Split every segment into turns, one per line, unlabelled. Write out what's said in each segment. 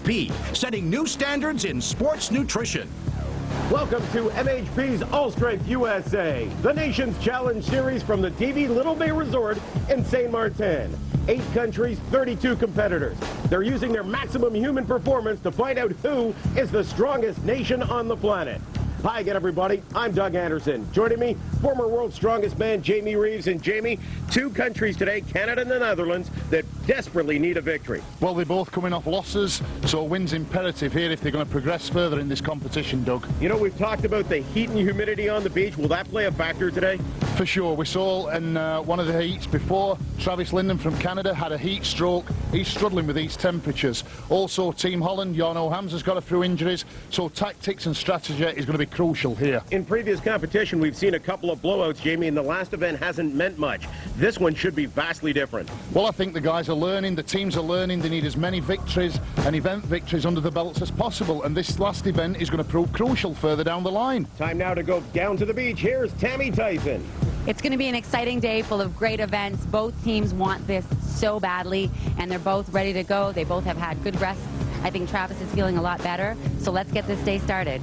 MHP, setting new standards in sports nutrition.
Welcome to MHP's All Strength USA, the nation's challenge series from the TV Little Bay Resort in Saint Martin. 8 countries, 32 competitors. They're using their maximum human performance to find out who is the strongest nation on the planet. Hi again, everybody. I'm Doug Anderson. Joining me, former World's Strongest Man, Jamie Reeves. And Jamie, 2 countries today, Canada and the Netherlands, that desperately need a victory.
Well, they're both coming off losses, so a win's imperative here if they're going to progress further in this competition, Doug.
You know, we've talked about the heat and humidity on the beach. Will that play a factor today?
For sure. We saw in one of the heats before, Travis Linden from Canada had a heat stroke. He's struggling with these temperatures. Also, Team Holland, Jarno Hamza's got a few injuries, so tactics and strategy is going to be crucial here.
In previous competition, we've seen a couple of blowouts, Jamie, and the last event hasn't meant much. This one should be vastly different.
Well, I think the guys are learning, the teams are learning. They need as many victories and event victories under the belts as possible, and this last event is going to prove crucial further down the line.
Time now to go down to the beach. Here's Tammy Tyson.
It's going to be an exciting day full of great events. Both teams want this so badly, and they're both ready to go. They both have had good rests. I think Travis is feeling a lot better, so let's get this day started.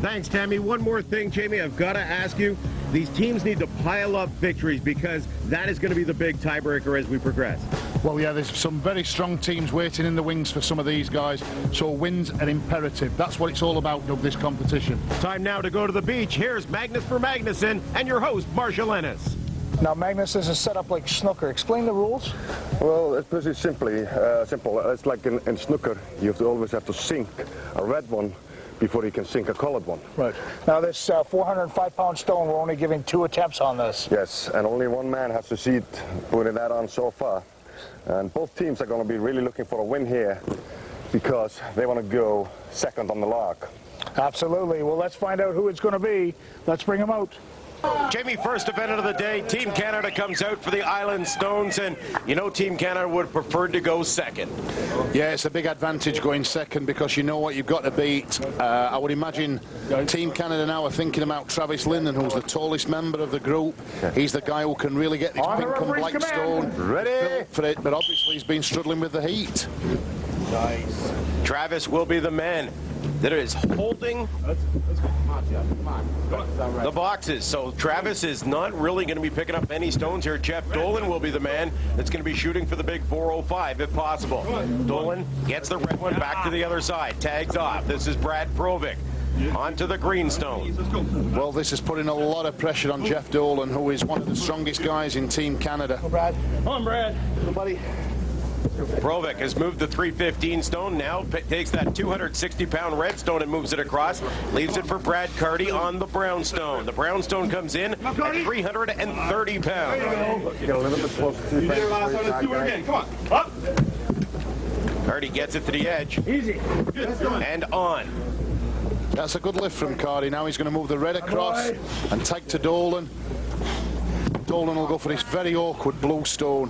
Thanks, Tammy. One more thing, Jamie, I've got to ask you. These teams need to pile up victories because that is going to be the big tiebreaker as we progress.
Well, yeah, there's some very strong teams waiting in the wings for some of these guys, so wins are imperative. That's what it's all about, Doug, this competition.
Time now to go to the beach. Here's Magnus for Magnuson and your host, Marshall Ennis.
Now, Magnus, this is set up like snooker. Explain the rules.
Well, it's pretty simple. It's like in snooker, you always have to sink a red one before you can sink a colored one.
Right. Now, this 405-pound stone, we're only giving 2 attempts on this.
Yes, and only one man has succeeded putting that on so far. And both teams are going to be really looking for a win here because they want to go second on the log.
Absolutely. Well, let's find out who it's going to be. Let's bring him out.
Jamie, first event of the day, Team Canada comes out for the Island Stones, and you know Team Canada would have preferred to go second.
Yeah, it's a big advantage going second because you know what you've got to beat. I would imagine Team Canada now are thinking about Travis Linden, who's the tallest member of the group. He's the guy who can really get this pink and black stone ready for it, but obviously he's been struggling with the heat.
Nice. Travis will be the man that is holding the boxes. So Travis is not really going to be picking up any stones here. Jeff Dolan will be the man that's going to be shooting for the big 405 if possible. Dolan gets the red one back to the other side. Tags off. This is Brad Provic. Onto the green stone.
Well, this is putting a lot of pressure on Jeff Dolan, who is one of the strongest guys in Team Canada.
Come on, Brad.
Come on, Brad.
Hello, buddy.
Provic has moved the 315 stone, now takes that 260-pound red stone and moves it across, leaves it for Brad Carty on the brown stone. The brown stone comes in at 330 pounds.
Get a little bit closer to the
Come on, up. Carty gets it to the edge. Easy. And on.
That's a good lift from Carty. Now he's going to move the red across and tag to Dolan. Dolan will go for this very awkward blue stone.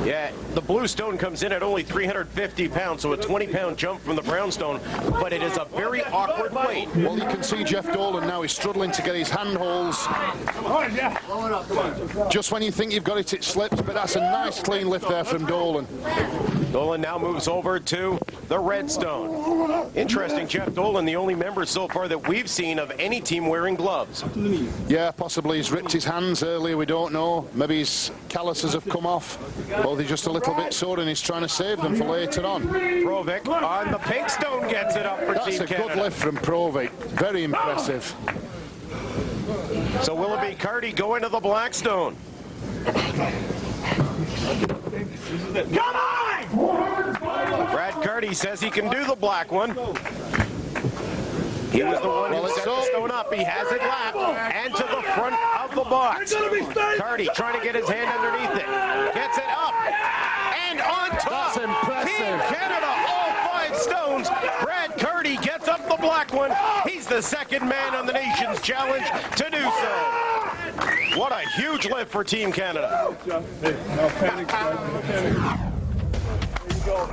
Yeah, the blue stone comes in at only 350 pounds, so a 20-pound jump from the brown stone, but it is a very awkward weight.
Well, you can see Jeff Dolan now is struggling to get his handholds. Just when you think you've got it, it slips, but that's a nice clean lift there from Dolan.
Dolan now moves over to the red stone. Interesting, Jeff Dolan, the only member so far that we've seen of any team wearing gloves.
Yeah, possibly he's ripped his hands earlier, we don't know. Maybe his calluses have come off, or they're just a little bit sore and he's trying to save them for later on.
Provic on the pink stone gets it up for
That's
Team
a
Canada.
good lift from Provic. Very impressive.
So will it be Carty going to the black stone? Come on! Brad Carty says he can do the black one. He was the one who set the stone up. He has it lapped and to the front of the box. Carty trying to get his hand underneath it. Gets it up and on top.
That's impressive.
Team Canada, all 5 stones. Brad Carty gets up the black one. He's the second man on the nation's challenge to do so. What a huge lift for Team Canada.
No panic, guys. No panic. There you go.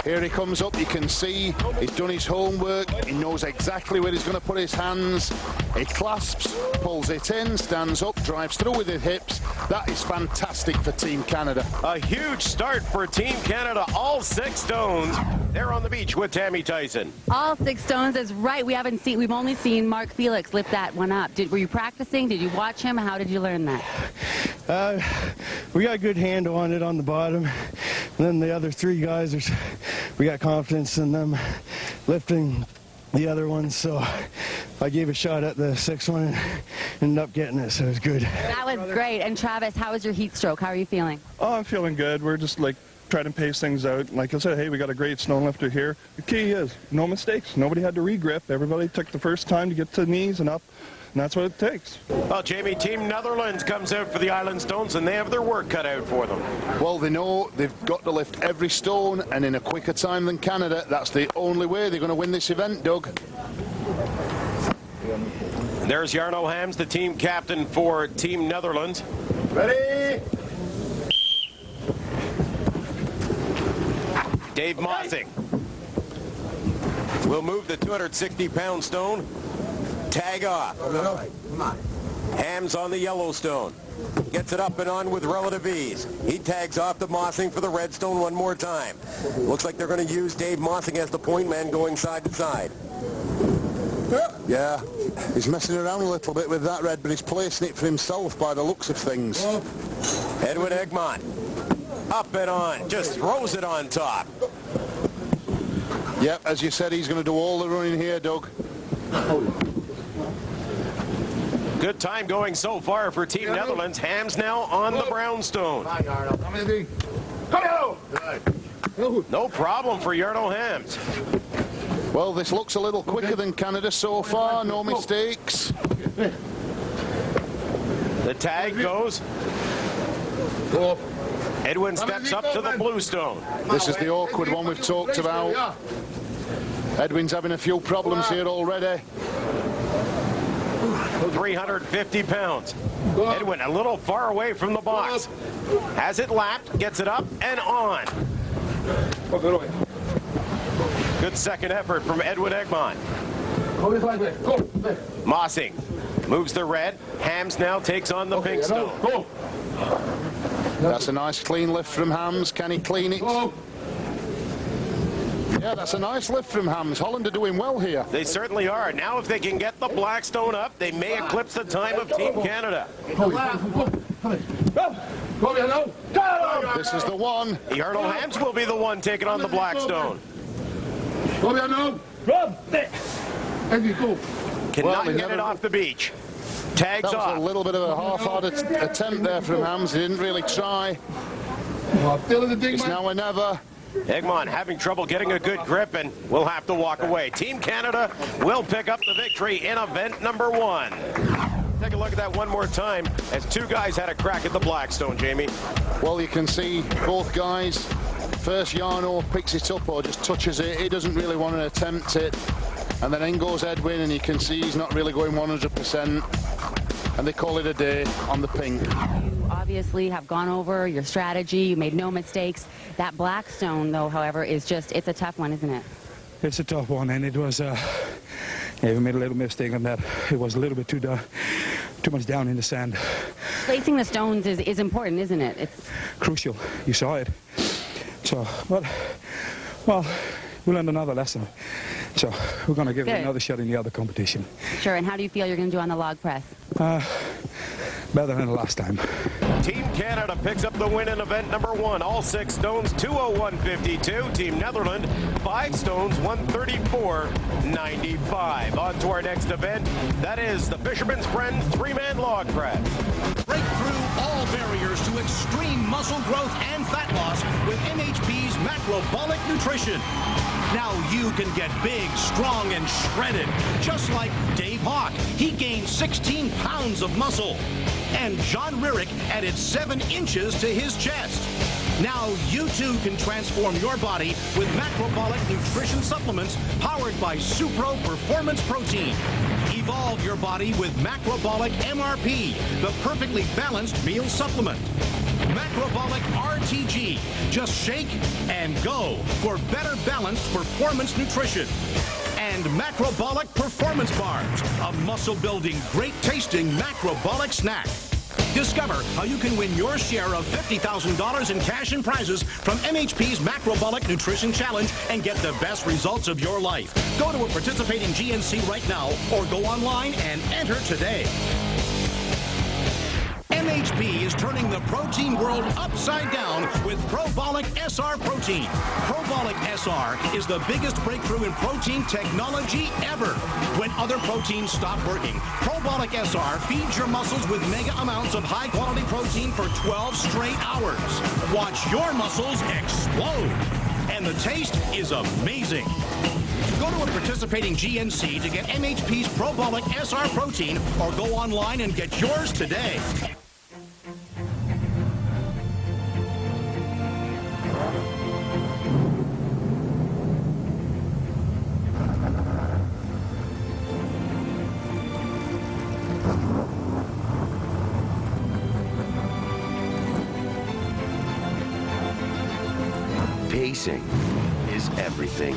Here he comes up, you can see he's done his homework, he knows exactly where he's going to put his hands. He clasps, pulls it in, stands up, drives through with his hips. That is fantastic for Team Canada.
A huge start for Team Canada, all 6 stones. They're on the beach with Tammy Tyson.
All 6 stones is right. We've only seen Mark Felix lift that one up. Were you practicing? Did you watch him? How did you learn that?
We got a good handle on it on the bottom. And then the other 3 guys, we got confidence in them lifting the other ones. So I gave a shot at the 6th one and ended up getting it, so it was good.
That was great. And Travis, how was your heat stroke? How are you feeling?
Oh, I'm feeling good. We're just like trying to pace things out. Like I said, hey, we got a great stone lifter here. The key is no mistakes. Nobody had to re-grip. Everybody took the first time to get to the knees and up. And that's what it takes.
Well, Jamie, Team Netherlands comes out for the Island Stones, and they have their work cut out for them.
Well, they know they've got to lift every stone, and in a quicker time than Canada. That's the only way they're going to win this event, Doug.
There's Jarno Hams, the team captain for Team Netherlands.
Ready?
Dave Mossing will move the 260-pound stone. Tag off. Hams on the Yellowstone. Gets it up and on with relative ease. He tags off to Mossing for the Redstone one more time. Looks like they're going to use Dave Mossing as the point man going side to side.
Yeah, he's messing around a little bit with that, Red, but he's placing it for himself by the looks of things.
Edwin Egmont. Up and on. Just throws it on top.
Yep, as you said, he's going to do all the running here, Doug.
Good time going so far for Team Netherlands. Hams now on the brownstone. No problem for Jarno Hams.
Well, this looks a little quicker than Canada so far. No mistakes.
The tag goes. Edwin steps up to the blue stone.
This is the awkward one we've talked about. Edwin's having a few problems here already.
350 pounds. Edwin a little far away from the box. Has it lapped, gets it up and on. Good second effort from Edwin Egmont. Mossing moves the red. Hams now takes on the pink stone.
That's a nice clean lift from Hams. Can he clean it? Yeah, that's a nice lift from Hams. Holland are doing well here.
They certainly are. Now if they can get the black stone up, they may eclipse the time of Team Canada.
This is the one.
Jarno Hams will be the one taking on the black stone. Cannot get it off the beach. Tags
That was
off.
a little bit of a half-hearted attempt there from Hams. He didn't really try. It's now or never.
Egmont having trouble getting a good grip and will have to walk away. Team Canada will pick up the victory in event number 1. Take a look at that one more time as 2 guys had a crack at the Blackstone, Jamie.
Well, you can see both guys. First Jarno picks it up or just touches it. He doesn't really want to attempt it. And then in goes Edwin, and you can see he's not really going 100%. And they call it a day on the pink.
You obviously have gone over your strategy. You made no mistakes. That black stone, though, however, is just, it's a tough one, isn't it?
It's a tough one, and it was, yeah, we made a little mistake on that. It was a little bit too much down in the sand.
Placing the stones is important, isn't it? It's
Crucial. You saw it. So, but, well, we learned another lesson. So we're going to give it another shot in the other competition.
Sure, and how do you feel you're going to do on the log press?
Better than the last time.
Team Canada picks up the win in event number 1. All 6 stones, 201.52. Team Netherlands, 5 stones, 134.95. On to our next event. That is the Fisherman's Friend 3-man log press.
Break through all barriers to extreme muscle growth and fat loss with MHP's Macrobolic Nutrition. Now you can get big, strong, and shredded, just like Dave Hawk. He gained 16 pounds of muscle. And John Ririck added 7 inches to his chest. Now you too can transform your body with Macrobolic Nutrition supplements powered by Supro Performance Protein. Evolve your body with Macrobolic MRP, the perfectly balanced meal supplement. Macrobolic RTG. Just shake and go for better balanced performance nutrition. And Macrobolic Performance Bars, a muscle-building, great-tasting Macrobolic snack. Discover how you can win your share of $50,000 in cash and prizes from MHP's Macrobolic Nutrition Challenge and get the best results of your life. Go to a participating GNC right now or go online and enter today. MHP is turning the protein world upside down with Probolic SR protein. Probolic SR is the biggest breakthrough in protein technology ever. When other proteins stop working, Probolic SR feeds your muscles with mega amounts of high-quality protein for 12 straight hours. Watch your muscles explode. And the taste is amazing. Go to a participating GNC to get MHP's Probolic SR protein or go online and get yours today.
Pacing is everything,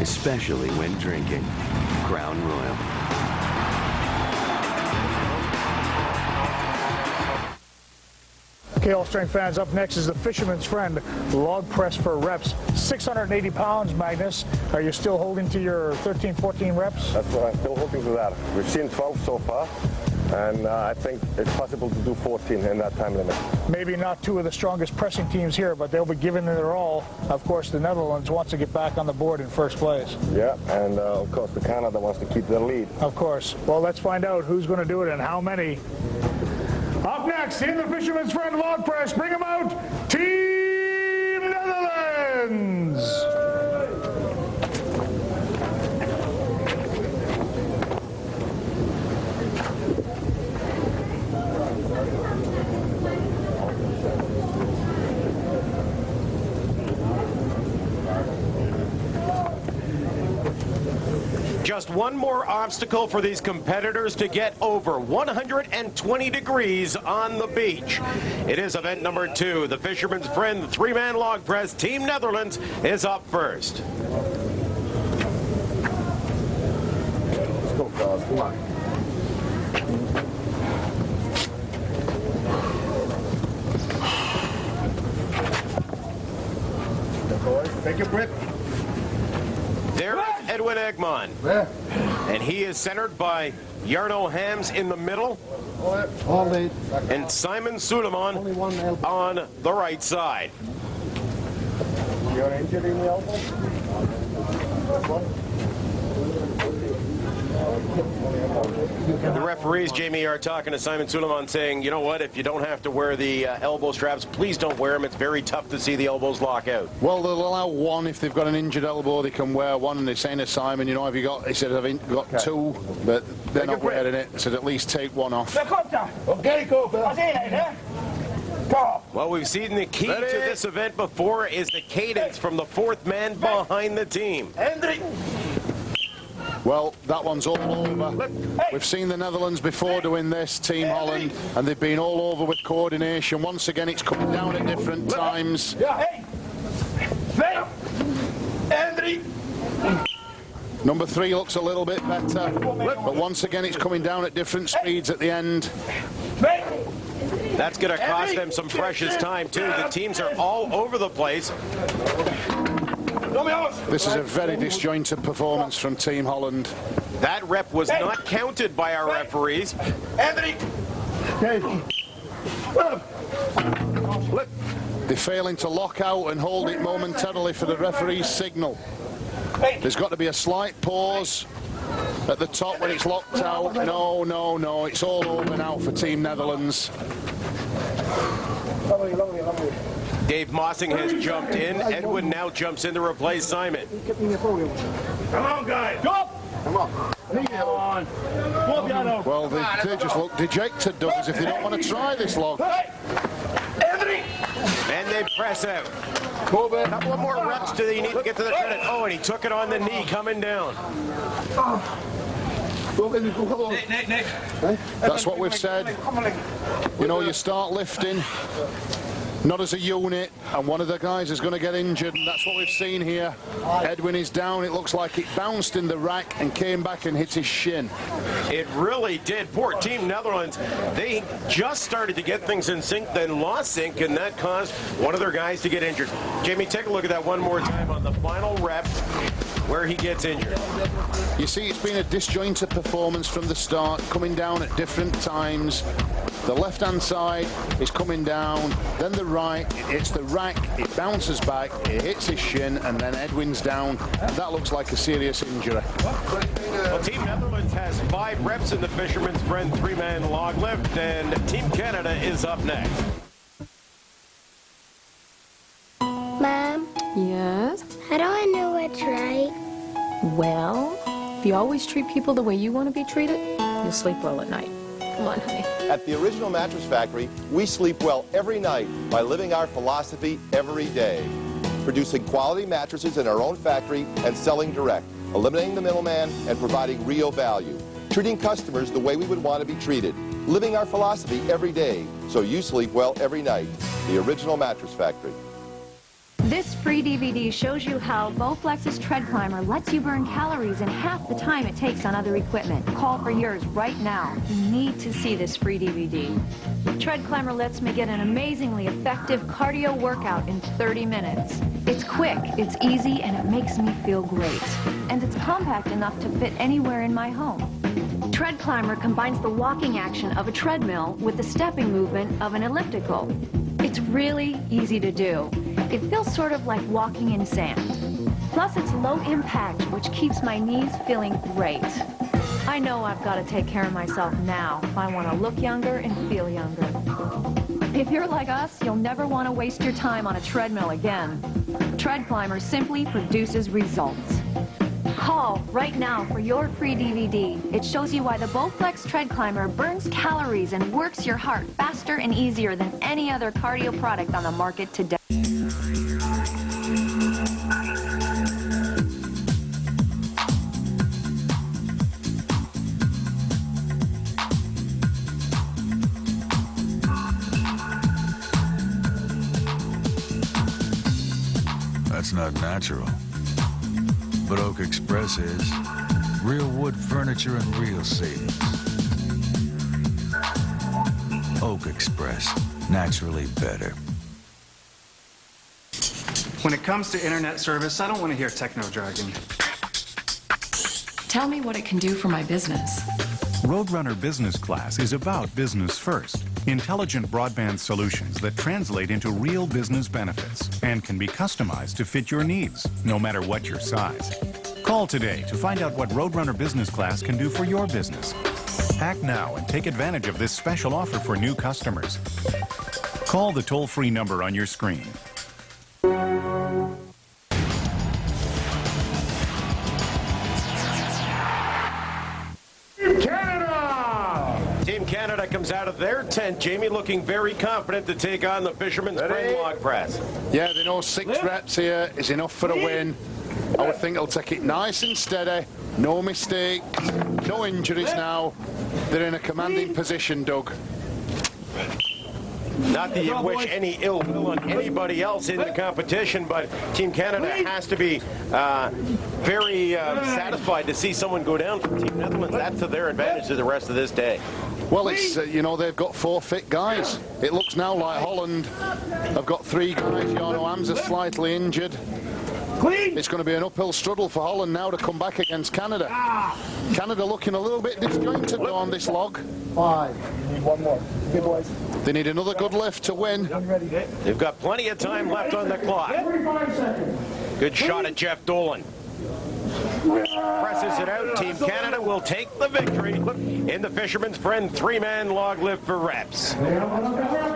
especially when drinking Crown Royal.
Okay, all-strength fans, up next is the Fisherman's Friend log press for reps. 680 pounds, Magnus. Are you still holding to your 13, 14 reps?
That's what I'm still hoping to that. We've seen 12 so far, and I think it's possible to do 14 in that time limit.
Maybe not two of the strongest pressing teams here, but they'll be giving it their all. Of course, the Netherlands wants to get back on the board in first place.
Yeah, and of course, the Canada wants to keep their lead.
Of course. Well, let's find out who's going to do it and how many. Up next, in the Fisherman's Friend log press, bring them out, Team Netherlands!
Just one more obstacle for these competitors to get over 120 degrees on the beach. It is event number 2. The Fisherman's Friend, the 3-man log press. Team Netherlands is up first.
Let's go, guys. Come on.
Take your grip.
There is Edwin Egmont. And he is centered by Jarno Hams in the middle. And Simon Suleiman on the right side.
You're injured in the elbow?
The referees, Jamie, are talking to Simon Suleiman saying, you know what, if you don't have to wear the elbow straps, please don't wear them. It's very tough to see the elbows lock out.
Well, they'll allow one. If they've got an injured elbow, they can wear one. And they're saying to Simon, you know, have you got, he said, I've got two, but they're not wearing it, so at least take one off.
Well, we've seen the key to this event before is the cadence from the 4th man behind the team.
Well, that one's all over. We've seen the Netherlands before doing this, Team Holland, and they've been all over with coordination. Once again, it's coming down at different times. Number 3 looks a little bit better, but once again, it's coming down at different speeds at the end.
That's going to cost them some precious time, too. The teams are all over the place.
This is a very disjointed performance from Team Holland.
That rep was not counted by our referees.
They're failing to lock out and hold it momentarily for the referee's signal. There's got to be a slight pause at the top when it's locked out. No, no, no. It's all over now for Team Netherlands.
Dave Mossing has jumped in. Edwin now jumps in to replace Simon.
Come on, guys. Go! Come on.
Well, they just look dejected, Doug, as if they don't want to try this log.
And they press out. A couple of more reps do they need to get to the credit. Oh, and he took it on the knee coming down.
That's what we've said. You know, you start lifting, not as a unit, and one of the guys is going to get injured, and that's what we've seen here. Edwin is down. It looks like it bounced in the rack and came back and hit his shin.
It really did. Poor Team Netherlands. They just started to get things in sync, then lost sync, and that caused one of their guys to get injured. Jamie, take a look at that one more time on the final rep where he gets injured.
You see, it's been a disjointed performance from the start, coming down at different times. The left-hand side is coming down, then the right, it hits the rack, it bounces back, it hits his shin, and then Edwin's down. That looks like a serious injury.
Well, Team Netherlands has 5 reps in the Fisherman's Friend 3-man log lift, and Team Canada is up next.
Mom?
Yes?
How do I know what's right?
Well, if you always treat people the way you want to be treated, you'll sleep well at night. Come on, honey.
At the Original Mattress Factory, we sleep well every night by living our philosophy every day. Producing quality mattresses in our own factory and selling direct, eliminating the middleman and providing real value. Treating customers the way we would want to be treated. Living our philosophy every day, so you sleep well every night. The Original Mattress Factory.
This free DVD shows you how Bowflex's Tread Climber lets you burn calories in half the time it takes on other equipment. Call for yours right now. You need to see this free DVD. Tread Climber lets me get an amazingly effective cardio workout in 30 minutes. It's quick, it's easy, and it makes me feel great. And it's compact enough to fit anywhere in my home. Tread Climber combines the walking action of a treadmill with the stepping movement of an elliptical. It's really easy to do. It feels sort of like walking in sand. Plus, it's low impact, which keeps my knees feeling great. I know I've got to take care of myself now if I want to look younger and feel younger. If you're like us, you'll never want to waste your time on a treadmill again. Tread Climber simply produces results. Call right now for your free DVD. It shows you why the Bowflex Tread Climber burns calories and works your heart faster and easier than any other cardio product on the market today.
That's not natural. But Oak Express is. Real wood furniture and real savings. Oak Express, naturally better.
When it comes to internet service, I don't want to hear techno jargon.
Tell me what it can do for my business.
Roadrunner Business Class is about business first. Intelligent broadband solutions that translate into real business benefits and can be customized to fit your needs, no matter what your size. Call today to find out what Roadrunner Business Class can do for your business. Act now and take advantage of this special offer for new customers. Call the toll-free number on your screen.
Team Canada comes out of their tent, Jamie, looking very confident to take on the Fisherman's Friend log press.
Yeah, they know 6 reps here is enough for a win. I would think they'll take it nice and steady. No mistakes, no injuries now. They're in a commanding position, Doug.
Not that you wish any ill will on anybody else in the competition, but Team Canada has to be very satisfied to see someone go down from Team Netherlands. That's to their advantage to the rest of this day.
Well, it's, you know, they've got 4 fit guys. It looks now like Holland have got 3 guys. Jarno Amsa's slightly injured. It's going to be an uphill struggle for Holland now to come back against Canada. Canada looking a little bit disjointed though on this log.
5. You need 1 more. Good boys.
They need another good lift to win.
They've got plenty of time left on the clock.
Every 5 seconds.
Good shot at Jeff Dolan. Presses it out. Team Canada will take the victory in the Fisherman's Friend 3-man log lift for reps.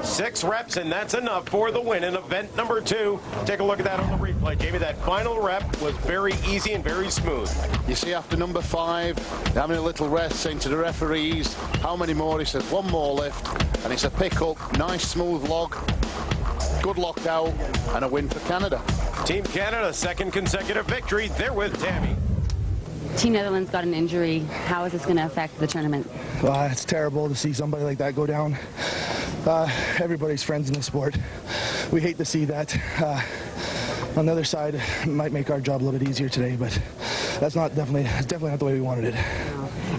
6 reps, and that's enough for the win in event number 2. Take a look at that on the replay, Jamie. That final rep was very easy and very smooth.
You see after number 5, having a little rest, saying to the referees, how many more? He says 1 more lift, and it's a pick-up, nice smooth log, good locked out, and a win for Canada.
Team Canada, 2nd consecutive victory. They're with Tammy.
Team Netherlands got an injury. How is this going to affect the tournament?
It's terrible to see somebody like that go down. Everybody's friends in the sport. we hate to see that. On the other side, it might make our job a little bit easier today, but that's definitely not the way we wanted it.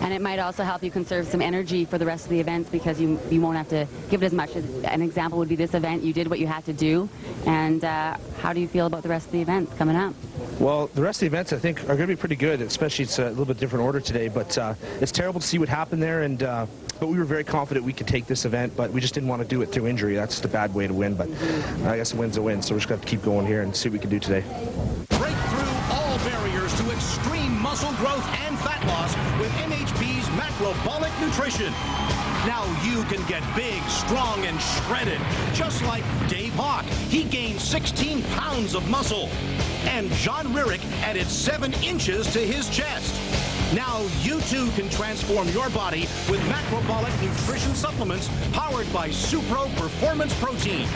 And it might also help you conserve some energy for the rest of the events because you won't have to give it as much. An example would be this event. You did what you had to do. And how do you feel about the rest of the events coming up?
Well, the rest of the events, I think, are going to be pretty good, especially it's a little bit different order today. But it's terrible to see what happened there. And but we were very confident we could take this event, but we just didn't want to do it through injury. That's the bad way to win. But I guess a win's a win, so we're just going to have to keep going here and see what we can do today.
Break through all barriers to extreme muscle growth and fat loss with MHP's Macrobolic Nutrition. Now you can get big, strong, and shredded, just like Dave Hawk. He gained 16 pounds of muscle. And John Ririck added 7 inches to his chest. Now you too can transform your body with Macrobolic Nutrition supplements powered by Supro Performance Protein.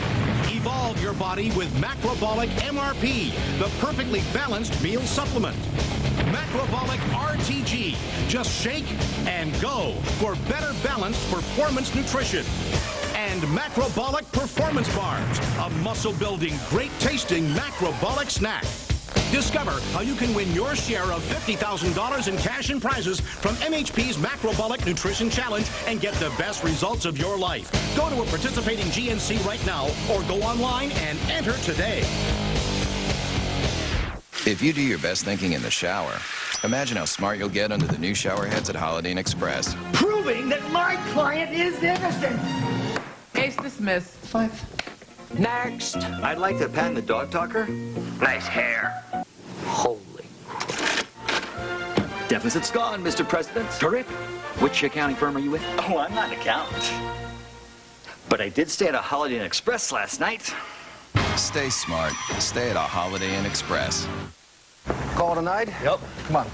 Evolve your body with Macrobolic MRP, the perfectly balanced meal supplement. Macrobolic RTG. Just shake and go for better balanced performance nutrition. And Macrobolic Performance Bars, a muscle-building, great-tasting Macrobolic snack. Discover how you can win your share of $50,000 in cash and prizes from MHP's Macrobolic Nutrition Challenge and get the best results of your life. Go to a participating GNC right now or go online and enter today.
If you do your best thinking in the shower, imagine how smart you'll get under the new shower heads at Holiday Inn Express.
Proving that my client is innocent. Case dismissed. 5.
Next. I'd like to patent the dog talker. Nice hair. Holy. Deficit's gone, Mr. President. Terrific. Which accounting firm are you with? Oh, I'm not an accountant. But I did stay at a Holiday Inn Express last night.
Stay smart. Stay at a Holiday Inn Express.
Call it a night? Yep. Come on.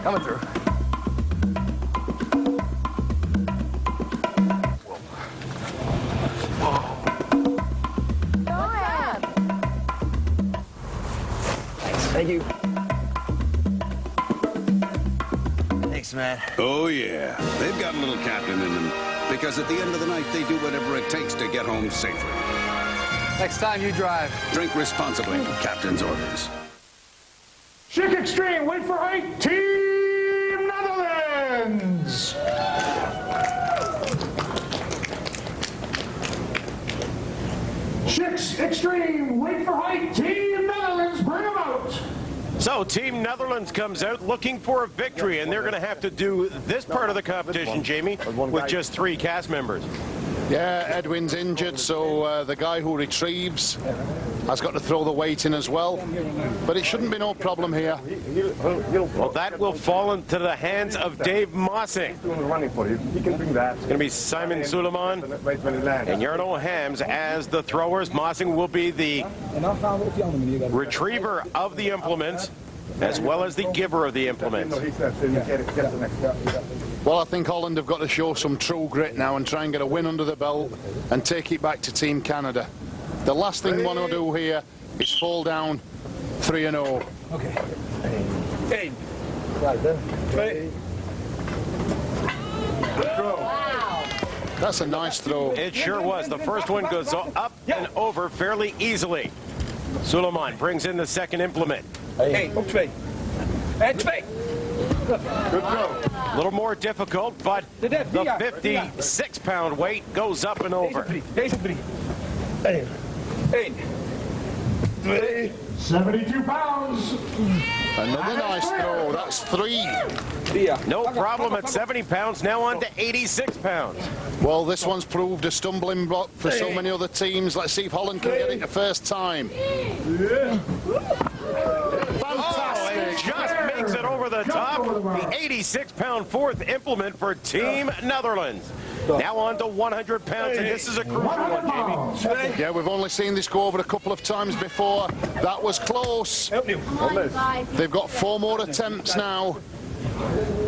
Coming through. Thank you.
Thanks, man.
Oh, yeah. They've got a little captain in them. Because at the end of the night, they do whatever it takes to get home safely.
Next time you drive.
Drink responsibly. Captain's orders.
Chic Extreme, wait for height, Team Netherlands! Chicks Extreme, wait for height, Team Netherlands, bring them out!
So Team Netherlands comes out looking for a victory, and they're going to have to do this part of the competition, Jamie, with just 3 cast members.
Yeah, Edwin's injured, so the guy who retrieves has got to throw the weight in as well. But it shouldn't be no problem here.
Well, that will fall into the hands of Dave Mossing.
He can bring that.
It's going to be Simon Suleiman and Jarno Hams as the throwers. Mossing will be the retriever of the implements as well as the giver of the implements.
Well, I think Holland have got to show some true grit now and try and get a win under the belt and take it back to Team Canada. The last thing we want to do here is fall down 3-0.
Okay. Hey.
Wow. That's a nice throw.
It sure was. The first one goes up and over fairly easily. Suleiman brings in the second implement.
Hey, op 2. En 2.
Good throw. A little more difficult, but the 56-pound weight goes up and over.
Deze 3. 1. 2.
72 pounds.
Another nice throw. That's 3.
No problem at 70 pounds. Now on to 86 pounds.
Well, this one's proved a stumbling block for so many other teams. Let's see if Holland can get it the first time.
Fantastic. Just makes it over the top. The 86-pound fourth implement for Team Netherlands. Now on to 100 pounds, and this is a crucial one, Jamie.
Yeah, we've only seen this go over a couple of times before. That was close. They've got 4 more attempts now.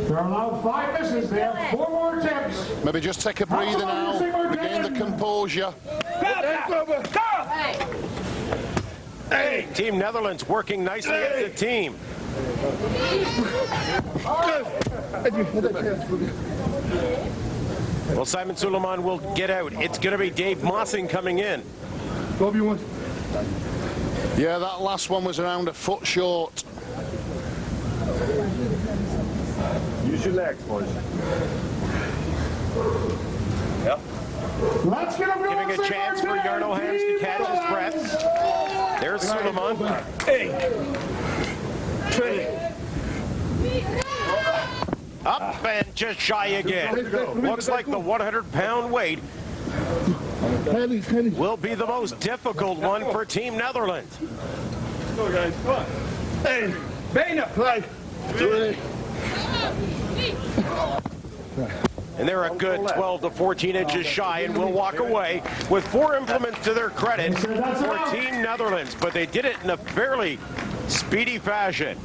They're allowed 5 misses. They have 4 more attempts.
Maybe just take a breather now. Regain the composure.
Hey, Team Netherlands working nicely as a team. Well, Simon Suleiman will get out. It's going to be Dave Mossing coming in.
Go if you want.
Yeah, that last one was around a foot short.
Use your legs, boys. Yep.
Let's get him going.
Giving a chance for Jarno Hams to catch his breath. There's Suleiman. Up and just shy again. Looks like the 100-pound weight will be the most difficult one for Team Netherlands.
Go, guys. Come on. Hey, benen, play.
And they're a good 12 to 14 inches shy and will walk away with 4 implements to their credit for Team Netherlands. But they did it in a fairly speedy fashion.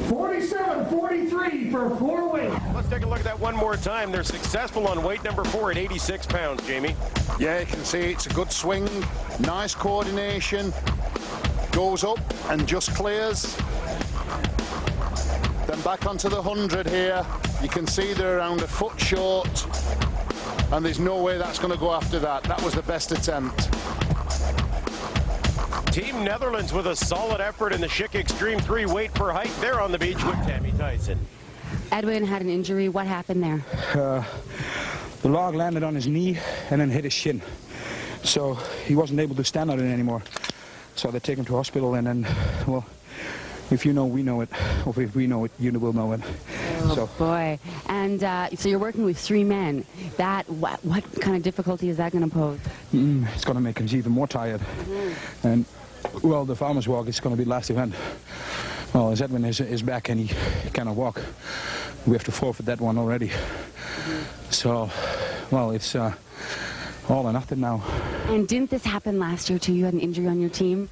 47-43 for 4 weight.
Let's take a look at that one more time. They're successful on weight number 4 at 86 pounds, Jamie.
Yeah, you can see it's a good swing, nice coordination, goes up and just clears. Then back onto the 100 here. You can see they're around a foot short, and there's no way that's going to go after that. That was the best attempt.
Team Netherlands with a solid effort in the Schick Extreme 3 weight for height. They're on the beach with Tammy Tyson.
Edwin had an injury. What happened there?
The log landed on his knee and then hit his shin. So he wasn't able to stand on it anymore. So they take him to hospital, and then, well, if you know, we know it. Or if we know it, you will know it.
Oh,
so.
Boy. And so you're working with 3 men. That what kind of difficulty is that going to pose?
It's going to make him even more tired. And, well, the farmer's walk is going to be the last event. Well, as Edwin is back and he cannot walk, we have to forfeit that one already. So, well, it's all or nothing now.
And didn't this happen last year, too? You had an injury on your team?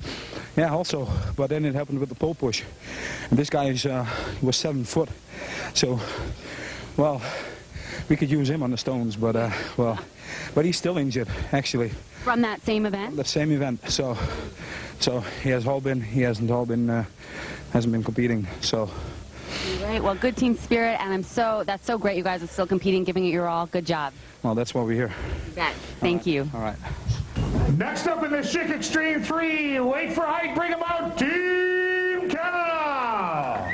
Yeah, also, but then it happened with the pole push. And this guy was 7 foot, so, well, we could use him on the stones, but but he's still injured, actually.
From that same event?
The same event, so he hasn't been competing, so.
Right, well, good team spirit, and that's so great you guys are still competing, giving it your all. Good job.
Well, that's why we're here.
You bet. Thank you.
All right.
Next up in the Schick Extreme 3, weight for height, bring them out, Team Canada!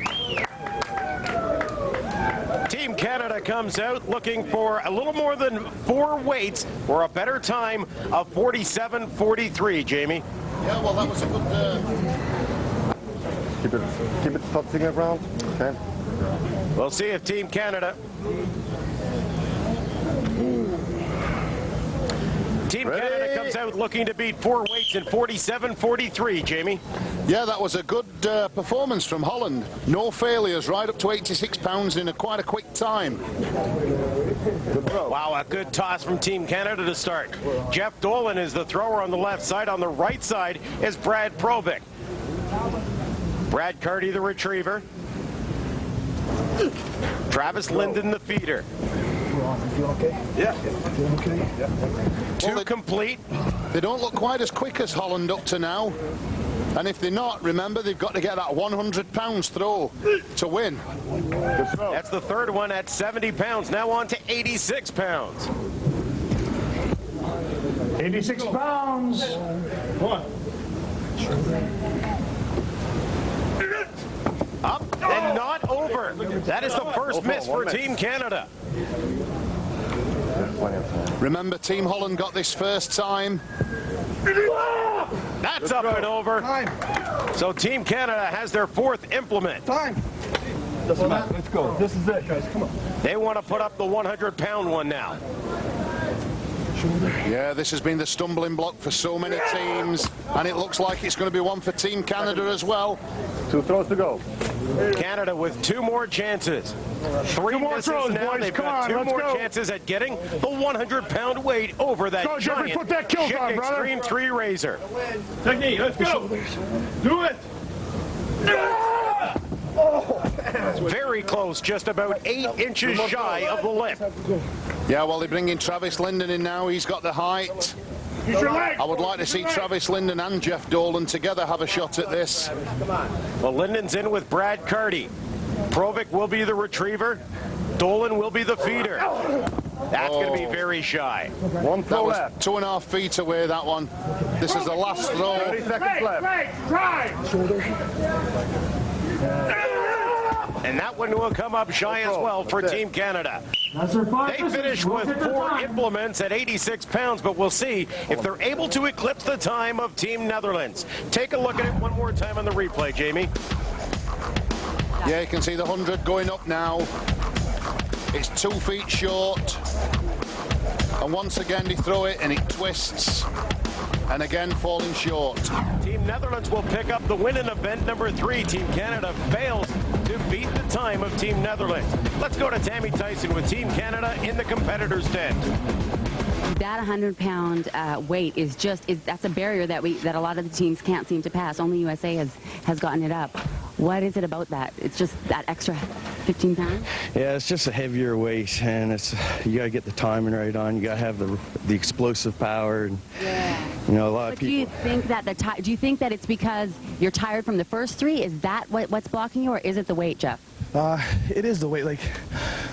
Team Canada comes out looking for a little more than 4 weights or a better time of 47-43, Jamie.
Yeah, well, that was a good...
Keep it touching the ground. Okay.
We'll see if Team Canada... Team Canada comes out looking to beat 4 weights in 47-43, Jamie.
Yeah, that was a good performance from Holland. No failures, right up to 86 pounds in quite a quick time.
Wow, a good toss from Team Canada to start. Jeff Dolan is the thrower on the left side. On the right side is Brad Provic. Brad Carty, the retriever. Travis Linden, the feeder.
You okay?
Yeah.
You okay?
Yeah. 2 complete.
They don't look quite as quick as Holland up to now. And if they're not, remember, they've got to get that 100 pounds throw to win.
That's the 3rd one at 70 pounds. Now on to 86 pounds.
86 pounds. One.
Up and not over. That is the first miss for Team Canada.
Remember, Team Holland got this first time.
That's up and over. So Team Canada has their 4th implement.
Let's go. This is it, guys. Come on.
They want to put up the 100-pound one now.
Yeah, this has been the stumbling block for so many teams, and it looks like it's going to be one for Team Canada as well.
2 throws to go.
Canada with 2 more chances. 3 more throws now. They've got 2 more chances at getting the 100-pound weight over that giant
put that kill on, brother.
Extreme 3 razor.
Technique, let's go. Do it.
Very close, just about 8 inches shy of the lip.
Yeah, well, they're bringing Travis Linden in now. He's got the height. I would like to see Travis Linden and Jeff Dolan together have a shot at this.
Well, Linden's in with Brad Carty. Provic will be the retriever. Stolen will be the feeder. That's going to be very shy.
One throw left.
2.5 feet away, that one. This is the last throw.
30 seconds left.
And that one will come up shy as well for Team Canada. They finished with 4 implements at 86 pounds, but we'll see if they're able to eclipse the time of Team Netherlands. Take a look at it one more time on the replay, Jamie.
Yeah, you can see the 100 going up now. It's 2 feet short. And once again, they throw it and it twists. And again, falling short.
Team Netherlands will pick up the win in event number 3. Team Canada fails to beat the time of Team Netherlands. Let's go to Tammy Tyson with Team Canada in the competitors' tent.
That 100-pound weight is that's a barrier that a lot of the teams can't seem to pass. Only USA has gotten it up. What is it about that? It's just that extra 15 pounds?
Yeah, it's just a heavier weight, and you got to get the timing right on. You got to have the explosive power, and you know, a lot of people.
Do you think that do you think that it's because you're tired from the first 3? Is that what's blocking you, or is it the weight, Jeff?
It is the weight. Like,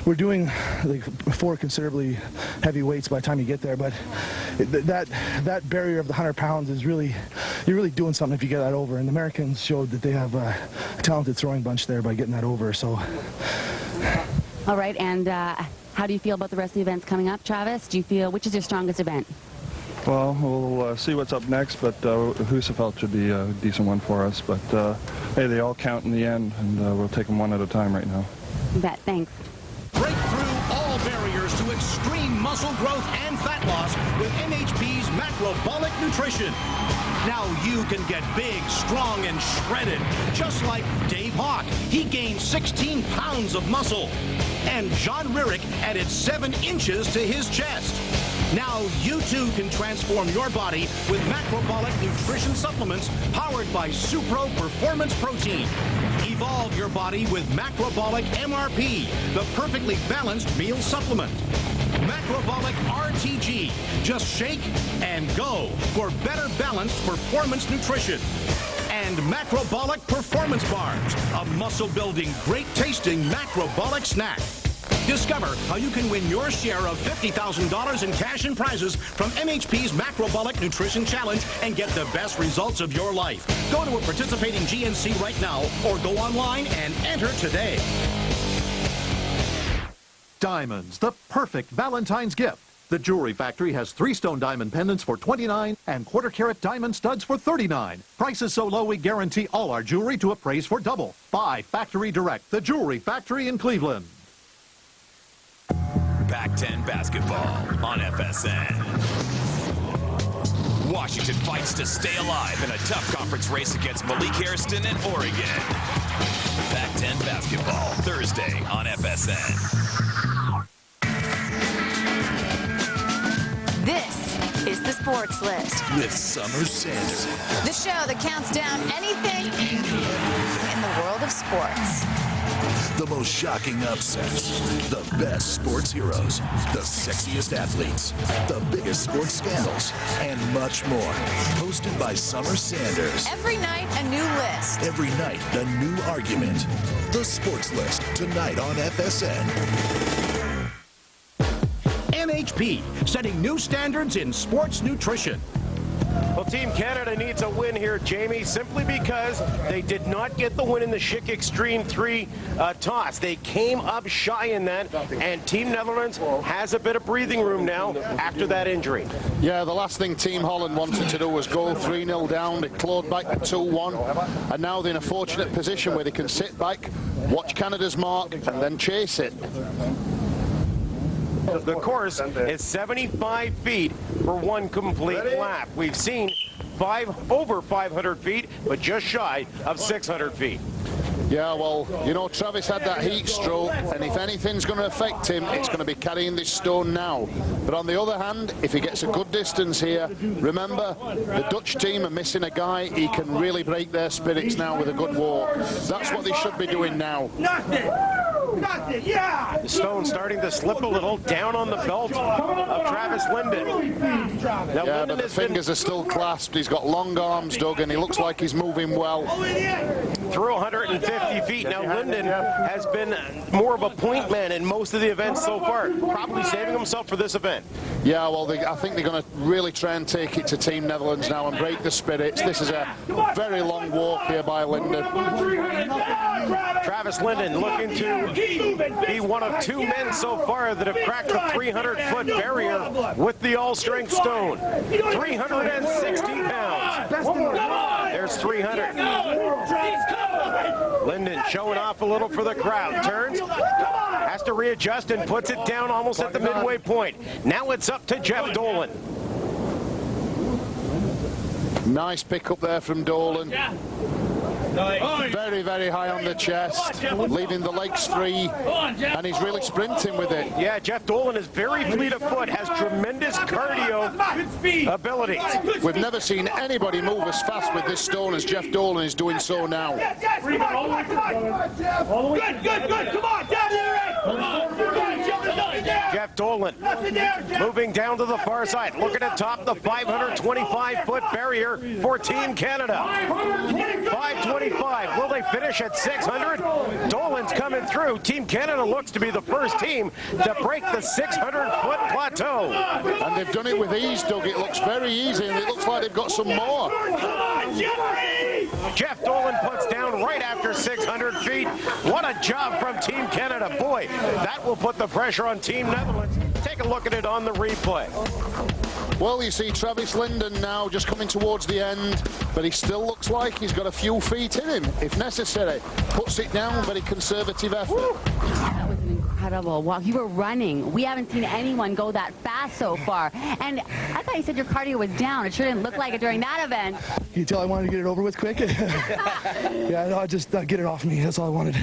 we're doing like 4 considerably heavy weights by the time you get there, but that barrier of the 100 pounds is you're really doing something if you get that over. And the Americans showed that they have a talented throwing bunch there by getting that over. So.
All right, and how do you feel about the rest of the events coming up, Travis? Do you feel which is your strongest event?
Well, we'll see what's up next, but Husafeld should be a decent one for us. But hey, they all count in the end, and we'll take them one at a time right now.
You bet. Thanks.
Break through all barriers to extreme muscle growth and fat loss with MHP's Macrobolic Nutrition. Now you can get big, strong, and shredded, just like Dave Hawk. He gained 16 pounds of muscle. And John Ririck added 7 inches to his chest. Now you too can transform your body with Macrobolic Nutrition supplements powered by Supro Performance Protein. Evolve your body with Macrobolic MRP, the perfectly balanced meal supplement. Macrobolic RTG. Just shake and go for better balanced performance nutrition. And Macrobolic Performance Bars, a muscle-building, great-tasting Macrobolic snack. Discover how you can win your share of $50,000 in cash and prizes from MHP's Macrobolic Nutrition Challenge and get the best results of your life. Go to a participating GNC right now or go online and enter today.
Diamonds, the perfect Valentine's gift. The Jewelry Factory has 3-stone diamond pendants for $29 and quarter-carat diamond studs for $39. Prices so low we guarantee all our jewelry to appraise for double. Buy Factory Direct, the Jewelry Factory in Cleveland.
Pac-10 basketball on FSN. Washington fights to stay alive in a tough conference race against Malik Hairston and Oregon. Pac-10 basketball, Thursday on FSN.
This is the Sports List
with Summer Sanders.
The show that counts down anything in the world of sports.
The most shocking upsets, the best sports heroes, the sexiest athletes, the biggest sports scandals, and much more. Hosted by Summer Sanders.
Every night, a new list.
Every night, a new argument. The Sports List, tonight on FSN.
MHP, setting new standards in sports nutrition.
Well, Team Canada needs a win here, Jamie, simply because they did not get the win in the Schick Extreme 3 toss. They came up shy in that, and Team Netherlands has a bit of breathing room now after that injury.
Yeah, the last thing Team Holland wanted to do was go 3-0 down. They clawed back to 2-1, and now they're in a fortunate position where they can sit back, watch Canada's mark, and then chase it.
The course is 75 feet for one complete lap. We've seen over 500 feet, but just shy of 600 feet.
Yeah, well, you know, Travis had that heat stroke, and if anything's going to affect him, it's going to be carrying this stone now. But on the other hand, if he gets a good distance here, remember, the Dutch team are missing a guy. He can really break their spirits now with a good walk. That's what they should be doing now.
Nothing! Nothing, yeah!
The stone starting to slip a little down on the belt of Travis Linden. Now,
Yeah,
Linden
but the fingers are still clasped. He's got long arms, Doug, and he looks like he's moving well.
Through 150 feet. Now, Linden has been more of a point man in most of the events so far, probably saving himself for this event.
Yeah, well, I think they're going to really try and take it to Team Netherlands now and break the spirits. This is a very long walk here by Linden.
Travis Linden looking to be one of 2 men so far that have cracked the 300-foot barrier with the all-strength stone. 360 pounds. There's 300. Linden showing off a little for the crowd. Turns, has to readjust and puts it down almost at the midway point. Now it's up to Jeff Dolan.
Nice pick up there from Dolan. Very, very high on the chest, leaving the legs free, and he's really sprinting with it.
Yeah, Jeff Dolan is very fleet of foot, has tremendous cardio abilities.
We've never seen anybody move as fast with this stone as Jeff Dolan is doing so now.
Good. Come on, down there.
Jeff Dolan moving down to the far side, looking to top the 525-foot barrier for Team Canada. 525. Will they finish at 600? Dolan's coming through. Team Canada looks to be the first team to break the 600-foot plateau.
And they've done it with ease, Doug. It looks very easy, and it looks like they've got some more.
Jeff Dolan puts down right after 600 feet. What a job from Team Canada. Boy, that will put the pressure on Team Netherlands. Take a look at it on the replay.
Well, you see Travis Linden now just coming towards the end, but he still looks like he's got a few feet in him, if necessary. Puts it down, very conservative effort.
That was an incredible walk. You were running. We haven't seen anyone go that fast so far. And I thought you said your cardio was down. It sure didn't look like it during that event.
You tell I wanted to get it over with quick? Yeah, no, just get it off me. That's all I wanted.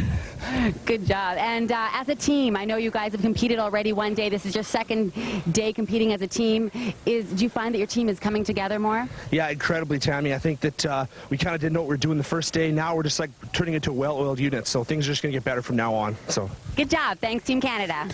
Good job. And as a team, I know you guys have competed already one day. This is your second day competing as a team. Do you find that your team is coming together more?
Yeah, incredibly, Tammy. I think that we kind of didn't know what we were doing the first day. Now we're just like turning into a well-oiled unit. So things are just going to get better from now on. So
good job. Thanks, Team Canada.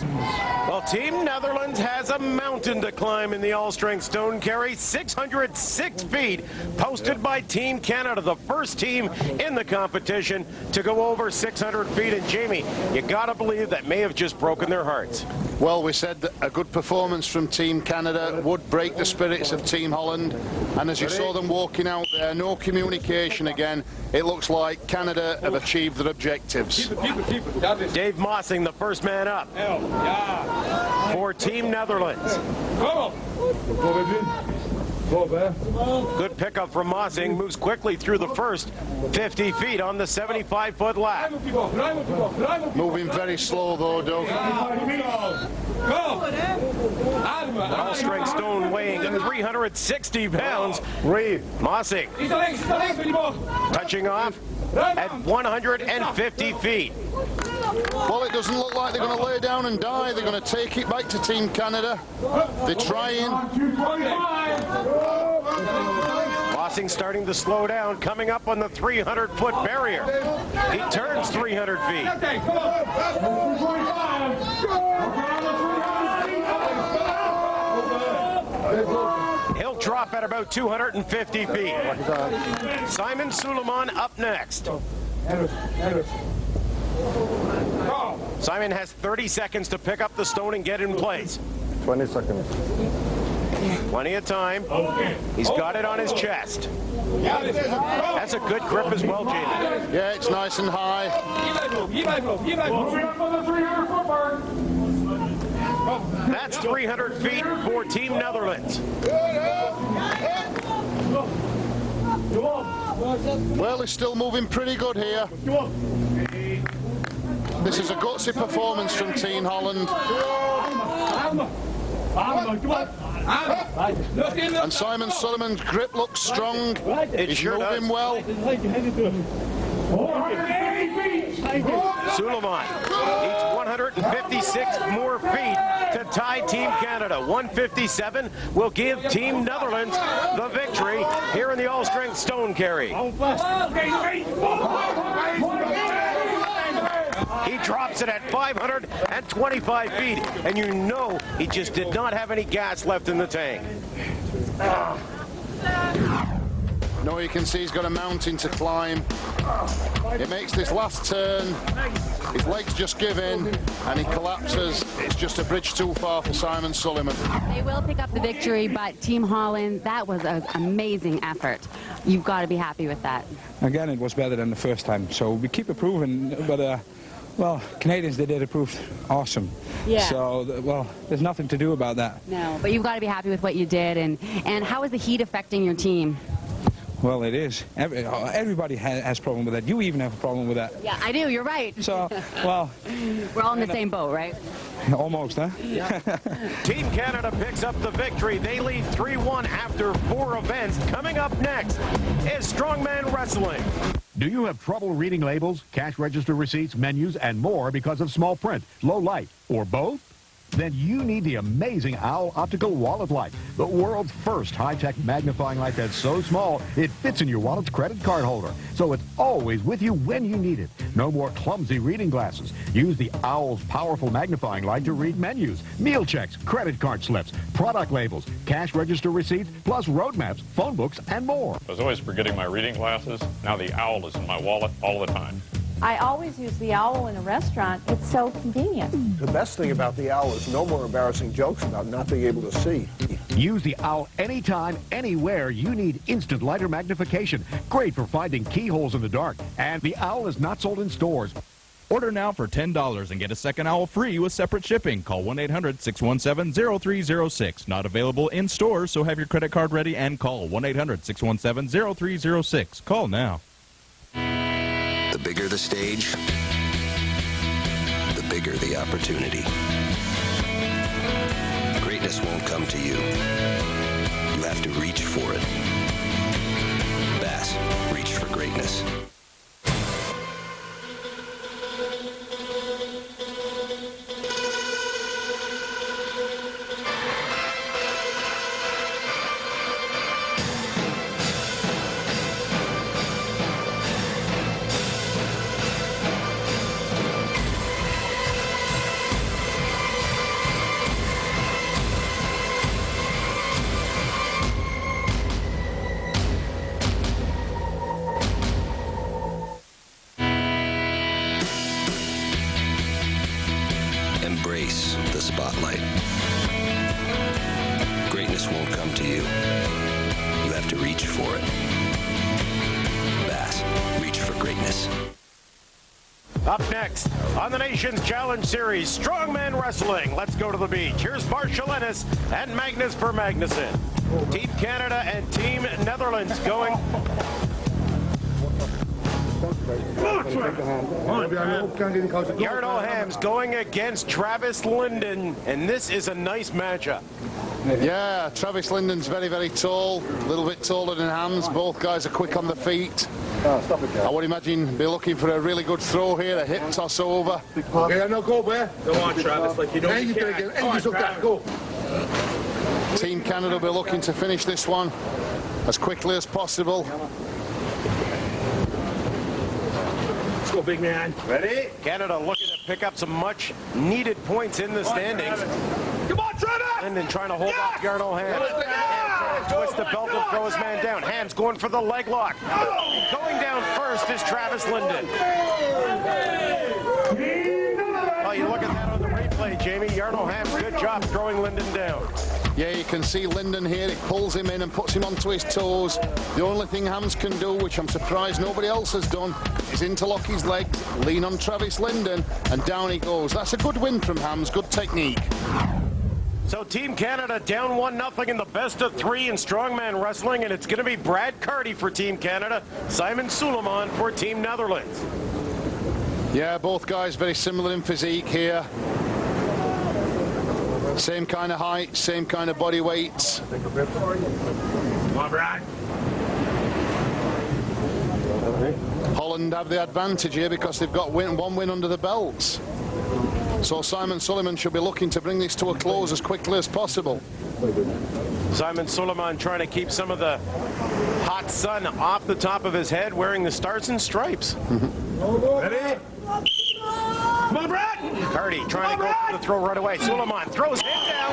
Well, Team Netherlands has a mountain to climb in the all-strength stone carry. 606 feet posted by Team Canada, the first team in the competition to go over 600 feet. And Jamie, you got to believe that may have just broken their hearts.
Well, we said that a good performance from Team Canada would break the spirits of Team Holland. And as you saw them walking out there, no communication again. It looks like Canada have achieved their objectives.
Dave Mossing, the first man up for Team Netherlands. Good pickup from Mossing. Moves quickly through the first 50 feet on the 75-foot lap.
Moving very slow, though, Doug.
All-strength stone weighing 360 pounds. Mossing touching off at 150 feet.
Well, it doesn't look like they're going to lay down and die. They're going to take it back to Team Canada. They're trying.
Mossing starting to slow down, coming up on the 300-foot barrier. He turns 300 feet. He'll drop at about 250 feet. Simon Suleiman up next. Simon has 30 seconds to pick up the stone and get in place.
20 seconds.
Plenty of time. He's got it on his chest. That's a good grip as well, Jamie.
Yeah, it's nice and high.
That's 300 feet for Team Netherlands.
Well, he's still moving pretty good here. This is a gutsy performance from Team Holland. And Simon Sullivan's grip looks strong. He's
sure
moving well.
Suleiman needs 156 more feet to tie Team Canada. 157 will give Team Netherlands the victory here in the all-strength stone carry. He drops it at 525 feet, and you know he just did not have any gas left in the tank.
No, you can see he's got a mountain to climb. He makes this last turn. His legs just give in, and he collapses. It's just a bridge too far for Simon Sullivan.
They will pick up the victory, but Team Holland, that was an amazing effort. You've got to be happy with that.
Again, it was better than the first time, so we keep improving, but well, Canadians, they did improve awesome.
Yeah.
So, well, there's nothing to do about that.
No, but you've got to be happy with what you did, and how is the heat affecting your team?
Well, it is. Everybody has a problem with that. You even have a problem with that.
Yeah, I do. You're right.
So, well...
We're all in the same boat, right?
Almost, huh?
Yeah.
Team Canada picks up the victory. They lead 3-1 after 4 events. Coming up next is Strongman Wrestling.
Do you have trouble reading labels, cash register receipts, menus, and more because of small print, low light, or both? Then you need the amazing OWL Optical Wallet Light, the world's first high-tech magnifying light that's so small it fits in your wallet's credit card holder, so it's always with you when you need it. No more clumsy reading glasses. Use the OWL's powerful magnifying light to read menus, meal checks, credit card slips, product labels, cash register receipts, plus roadmaps, phone books, and more.
I was always forgetting my reading glasses. Now the OWL is in my wallet all the time.
I always use the OWL in a restaurant. It's so convenient.
The best thing about the OWL is no more embarrassing jokes about not being able to see.
Use the OWL anytime, anywhere you need instant lighter magnification. Great for finding keyholes in the dark. And the OWL is not sold in stores.
Order now for $10 and get a second OWL free with separate shipping. Call 1-800-617-0306. Not available in stores, so have your credit card ready and call 1-800-617-0306. Call now.
The bigger the stage, the bigger the opportunity. Greatness won't come to you. You have to reach for it. Bass, reach for greatness. Embrace the spotlight. Greatness won't come to you. You have to reach for it. Bass, reach for greatness.
Up next on the Nation's Challenge Series, Strongman Wrestling. Let's go to the beach. Here's Marshall Ennis and Magnus for Magnuson. Team Canada and Team Netherlands going. Yardo Hams going against Travis Linden, and this is a nice matchup.
Yeah, Travis Linden's very, very tall, a little bit taller than Hams. Both guys are quick on the feet. I would imagine be looking for a really good throw here, a hip toss over.
Yeah, no, go, man. Go on, Travis, like you know you can. Go.
Team Canada will be looking to finish this one as quickly as possible.
Let's go, big man. Ready?
Canada looking to pick up some much needed points in the standings.
Come on, Travis!
Linden trying to hold off Yardo Hams. Trying to twist the belt and throw his man down. Hams going for the leg lock. Going down first is Travis Linden. Oh, you look at that on the replay, Jamie. Yardo Hams, good job throwing Linden down.
Yeah, you can see Linden here. It pulls him in and puts him onto his toes. The only thing Hams can do, which I'm surprised nobody else has done, is interlock his legs, lean on Travis Linden, and down he goes. That's a good win from Hams. Good technique.
So Team Canada down 1-0 in the best of 3 in Strongman Wrestling, and it's going to be Brad Carty for Team Canada, Simon Suleiman for Team Netherlands.
Yeah, both guys very similar in physique here. Same kind of height, same kind of body weights.
Come on, Brad.
Holland have the advantage here because they've got one win under the belts. So Simon Suleiman should be looking to bring this to a close as quickly as possible.
Simon Suleiman trying to keep some of the hot sun off the top of his head, wearing the stars and stripes.
Ready?
Come on, Brad!
Hardy trying to go for the throw right away. Suleiman throws him down.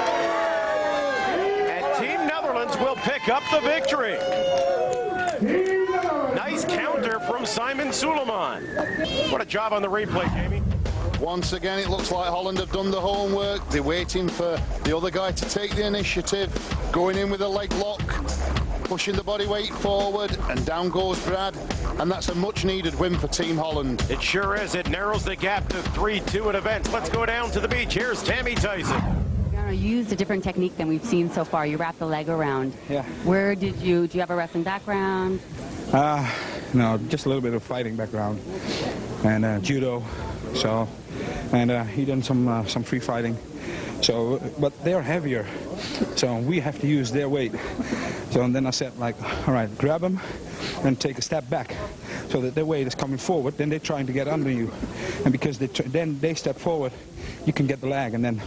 And Team Netherlands will pick up the victory. Nice counter from Simon Suleiman. What a job on the replay, Jamie.
Once again, it looks like Holland have done the homework. They're waiting for the other guy to take the initiative, going in with a leg lock, pushing the body weight forward, and down goes Brad. And that's a much-needed win for Team Holland.
It sure is. It narrows the gap to 3-2 at events. Let's go down to the beach. Here's Tammy Tyson.
You used a different technique than we've seen so far. You wrap the leg around.
Yeah.
Where do you have a wrestling background?
No, just a little bit of fighting background and judo. So, and he done some free fighting. So, but they're heavier, so we have to use their weight. So and then I said, like, all right, grab them and take a step back, so that their weight is coming forward. Then they're trying to get under you, and because then they step forward, you can get the leg, and then.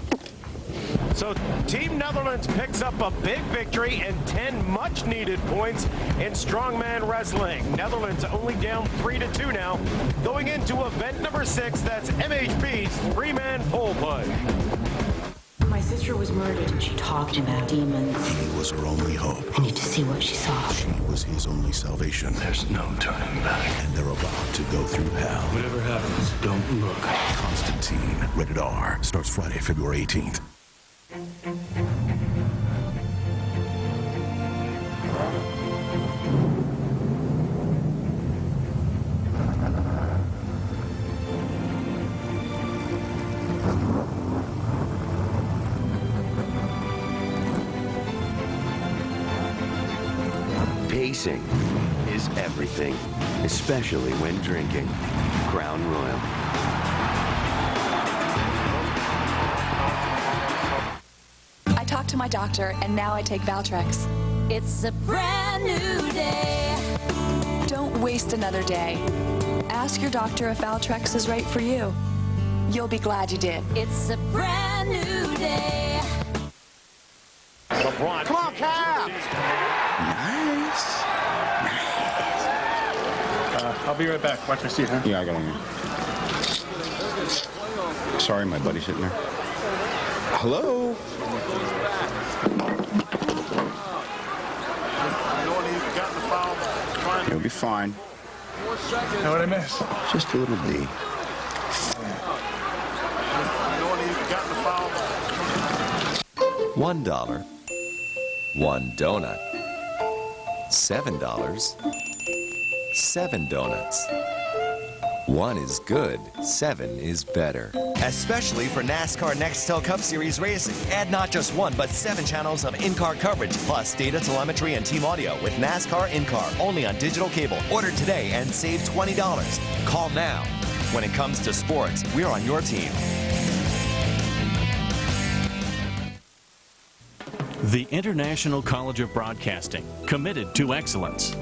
So Team Netherlands picks up a big victory and 10 much-needed points in strongman wrestling. Netherlands only down 3-2 now. Going into event number 6, that's MHP's 3-man pole push.
My sister was murdered and she talked about demons.
He was her only hope.
I need to see what she saw.
She was his only salvation.
There's no turning back.
And they're about to go through hell.
Whatever happens, don't look.
Constantine, rated R, starts Friday, February 18th.
Pacing is everything, especially when drinking. Crown Royal.
I talked to my doctor, and now I take Valtrex. It's a brand new day. Don't waste another day. Ask your doctor if Valtrex is right for you. You'll be glad you did. It's a brand new day.
LeBron.
Come on, Cap!
Nice.
I'll be right back. Watch my seat, huh?
Yeah, I got one here. Sorry, my buddy's sitting there. Hello? You'll be fine.
Know what I miss?
Just a little D.
$1, 1 donut. $7, 7 donuts. 1 is good, 7 is better.
Especially for NASCAR Nextel Cup Series racing. Add not just 1, but 7 channels of in-car coverage, plus data, telemetry, and team audio with NASCAR in-car, only on digital cable. Order today and save $20. Call now. When it comes to sports, we're on your team.
The International College of Broadcasting, committed to excellence.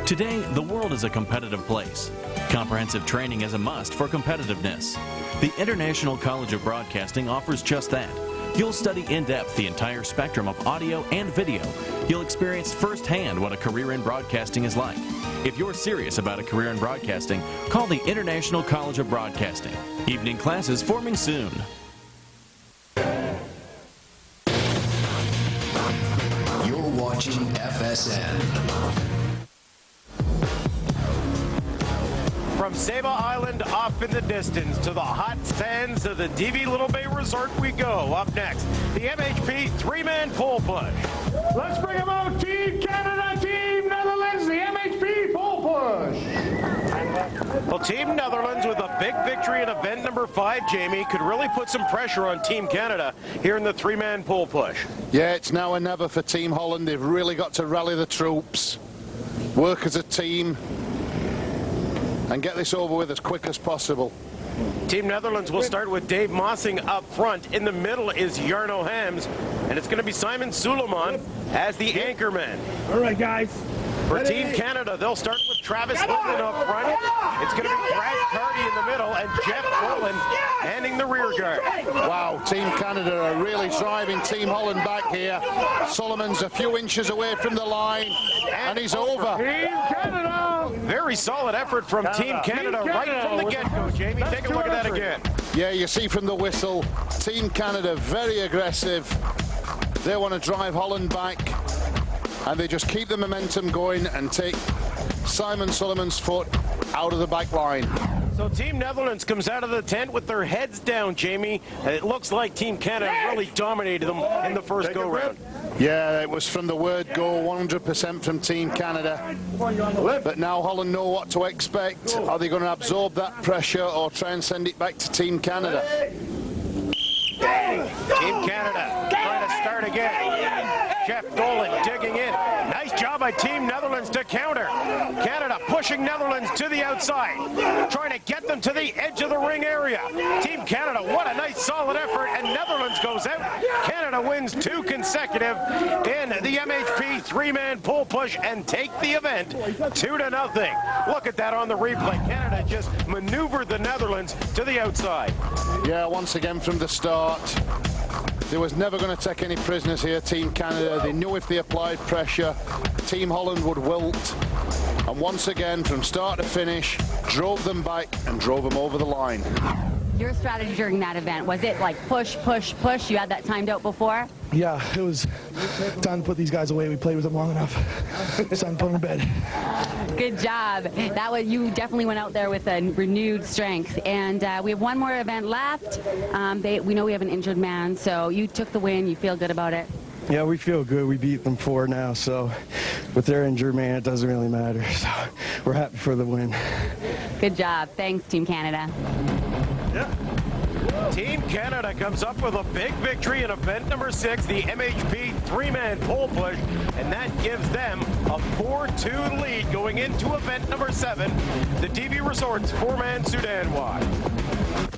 Today, the world is a competitive place. Comprehensive training is a must for competitiveness. The International College of Broadcasting offers just that. You'll study in depth the entire spectrum of audio and video. You'll experience firsthand what a career in broadcasting is like. If you're serious about a career in broadcasting, call the International College of Broadcasting. Evening classes forming soon.
You're watching FSN.
From Saba Island off in the distance to the hot sands of the DV Little Bay Resort we go. Up next, the MHP 3-man pole push.
Let's bring them out. Team Canada, Team Netherlands, the MHP pole push.
Well, Team Netherlands with a big victory in event number 5, Jamie, could really put some pressure on Team Canada here in the 3-man pole push.
Yeah, it's now or never for Team Holland. They've really got to rally the troops, work as a team, and get this over with as quick as possible.
Team Netherlands will start with Dave Mossing up front. In the middle is Jarno Hams, and it's going to be Simon Suleiman as the anchorman.
All right, guys.
For Team Canada, they'll start with Travis Linden up front. It's going to be Brad Carty in the middle and Jeff Boland handing the rear guard.
Wow, Team Canada are really driving Team Holland back here. Solomon's a few inches away from the line, and he's over.
Team Canada
Very solid effort from Team Canada right from the get-go. Jamie, take a look at that again.
Yeah, you see from the whistle, Team Canada very aggressive. They want to drive Holland back, and they just keep the momentum going and take Simon Sullivan's foot out of the back line.
So Team Netherlands comes out of the tent with their heads down, Jamie. And it looks like Team Canada really dominated them in the first go-round.
Yeah, it was from the word go, 100% from Team Canada. But now Holland know what to expect. Are they going to absorb that pressure or try and send it back to Team Canada?
Team Canada trying to start again. Jeff Dolan digging in. Nice job by Team Netherlands to counter. Canada pushing Netherlands to the outside, trying to get them to the edge of the ring area. Team Canada, what a nice solid effort, and Netherlands goes out. Canada wins 2 consecutive in the MHP 3-man pole push and take the event 2-0. Look at that on the replay. Canada just maneuvered the Netherlands to the outside.
Yeah, once again from the start, they was never going to take any prisoners here, Team Canada. They knew if they applied pressure, Team Holland would wilt. And once again, from start to finish, drove them back and drove them over the line.
Your strategy during that event, was it like push, push, push? You had that timed out before?
Yeah, it was time to put these guys away. We played with them long enough. It's time to put them in bed.
Good job. That was, you definitely went out there with a renewed strength. And we have one more event left. We know we have an injured man, so you took the win. You feel good about it?
Yeah, we feel good. We beat them 4 now, so with their injured man, it doesn't really matter. So we're happy for the win.
Good job. Thanks, Team Canada.
Yeah. Team Canada comes up with a big victory in event number 6, the MHP 3-man pole push, and that gives them a 4-2 lead going into event number 7, the DB Resorts 4-man Sudan wide.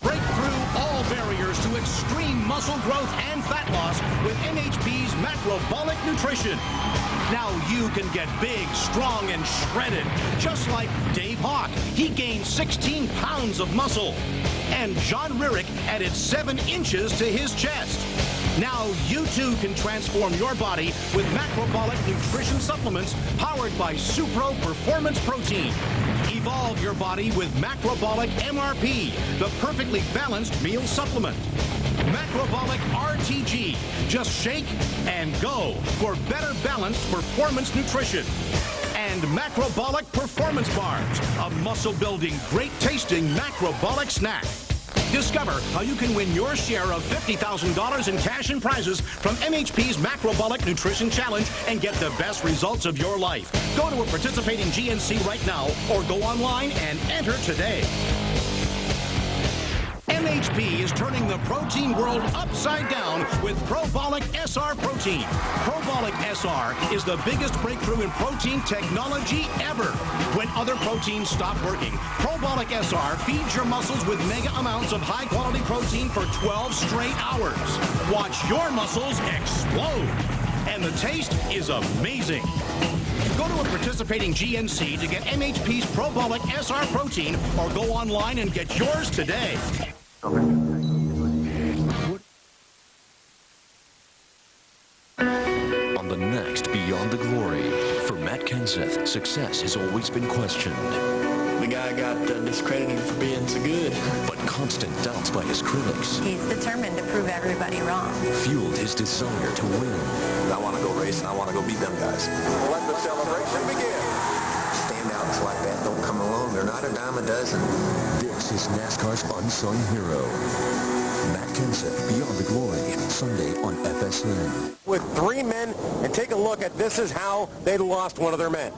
Break through all barriers to extreme muscle growth and fat loss with MHP's Macrobolic Nutrition. Now you can get big, strong, and shredded, just like Dave Hawk. He gained 16 pounds of muscle. And John Ririck added 7 inches to his chest. Now you too can transform your body with Macrobolic Nutrition supplements powered by Supro Performance Protein. Evolve your body with Macrobolic MRP, the perfectly balanced meal supplement. Macrobolic RTG. Just shake and go for better balanced performance nutrition. And Macrobolic Performance Bars, a muscle-building, great-tasting Macrobolic snack. Discover how you can win your share of $50,000 in cash and prizes from MHP's Macrobolic Nutrition Challenge and get the best results of your life. Go to a participating GNC right now or go online and enter today. MHP is turning the protein world upside down with Probolic SR protein. Probolic SR is the biggest breakthrough in protein technology ever. When other proteins stop working, Probolic SR feeds your muscles with mega amounts of high-quality protein for 12 straight hours. Watch your muscles explode. And the taste is amazing. Go to a participating GNC to get MHP's Probolic SR protein or go online and get yours today.
On the next Beyond the Glory, for Matt Kenseth, success has always been questioned.
The guy got discredited for being so good.
But constant doubts by his critics
He's determined to prove everybody wrong.
fueled his desire to win.
I want to go race and I want to go beat them guys. Let the celebration begin. Standouts like that don't come along. They're not a dime a dozen.
This is NASCAR's unsung hero. Matt Kenseth, Beyond the Glory, Sunday on FSN.
With 3 men, and take a look at this is how they lost one of their men.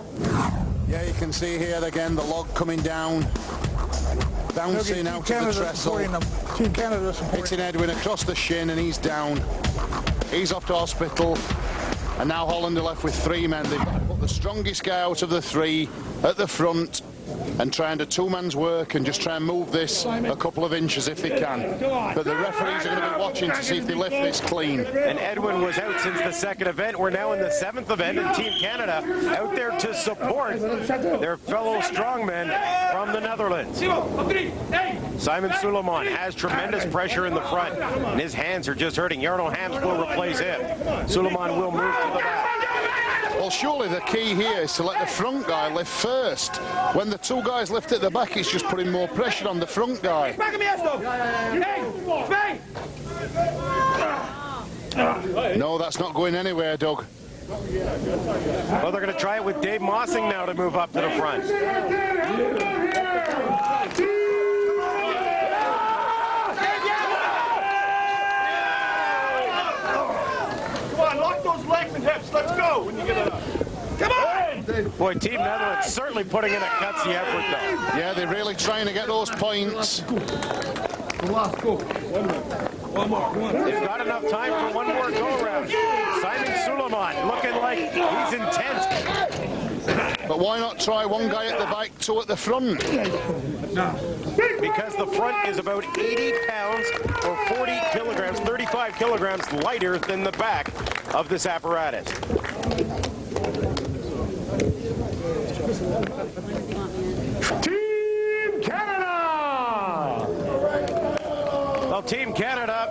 Yeah, you can see here again the log coming down, bouncing out of the trestle.
Team Canada supporting.
Hitting Edwin across the shin, and he's down. He's off to hospital. And now Holland are left with 3 men. They've got to put the strongest guy out of the 3 at the front and try and do 2-man's work and just try and move this a couple of inches if they can. But the referees are going to be watching to see if they lift this clean.
And Edwin was out since the 2nd event. We're now in the 7th event, and Team Canada out there to support their fellow strongmen from the Netherlands. Simon Suleiman has tremendous pressure in the front, and his hands are just hurting. Jarno Hams will replace him. Suleiman will move to the back.
Well, surely the key here is to let the front guy lift first. When the two guys lift at the back, it's just putting more pressure on the front guy. No, that's not going anywhere, Doug.
Well, they're going to try it with Dave Mossing now to move up to the front.
Come on, lock those legs and hips. Let's go when you get it up. Come on!
Boy, Team Netherlands certainly putting in a gutsy effort, though.
Yeah, they're really trying to get those points.
One more.
They've got enough time for one more go-around. Simon Suleiman looking like he's intense.
But why not try one guy at the back, two at the front?
Because the front is about 80 pounds or 40 kilograms, 35 kilograms lighter than the back of this apparatus.
Team Canada!
Well, Team Canada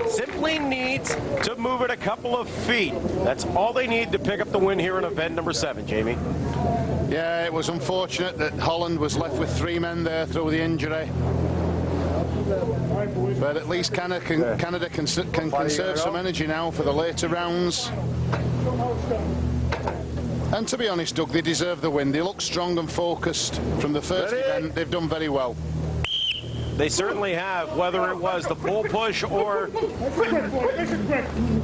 simply needs to move it a couple of feet. That's all they need to pick up the win here in event number 7, Jamie.
Yeah, it was unfortunate that Holland was left with 3 men there through the injury. But at least Canada can conserve some energy now for the later rounds. And to be honest, Doug, they deserve the win. They look strong and focused from the first event. They've done very well.
They certainly have, whether it was the pole push or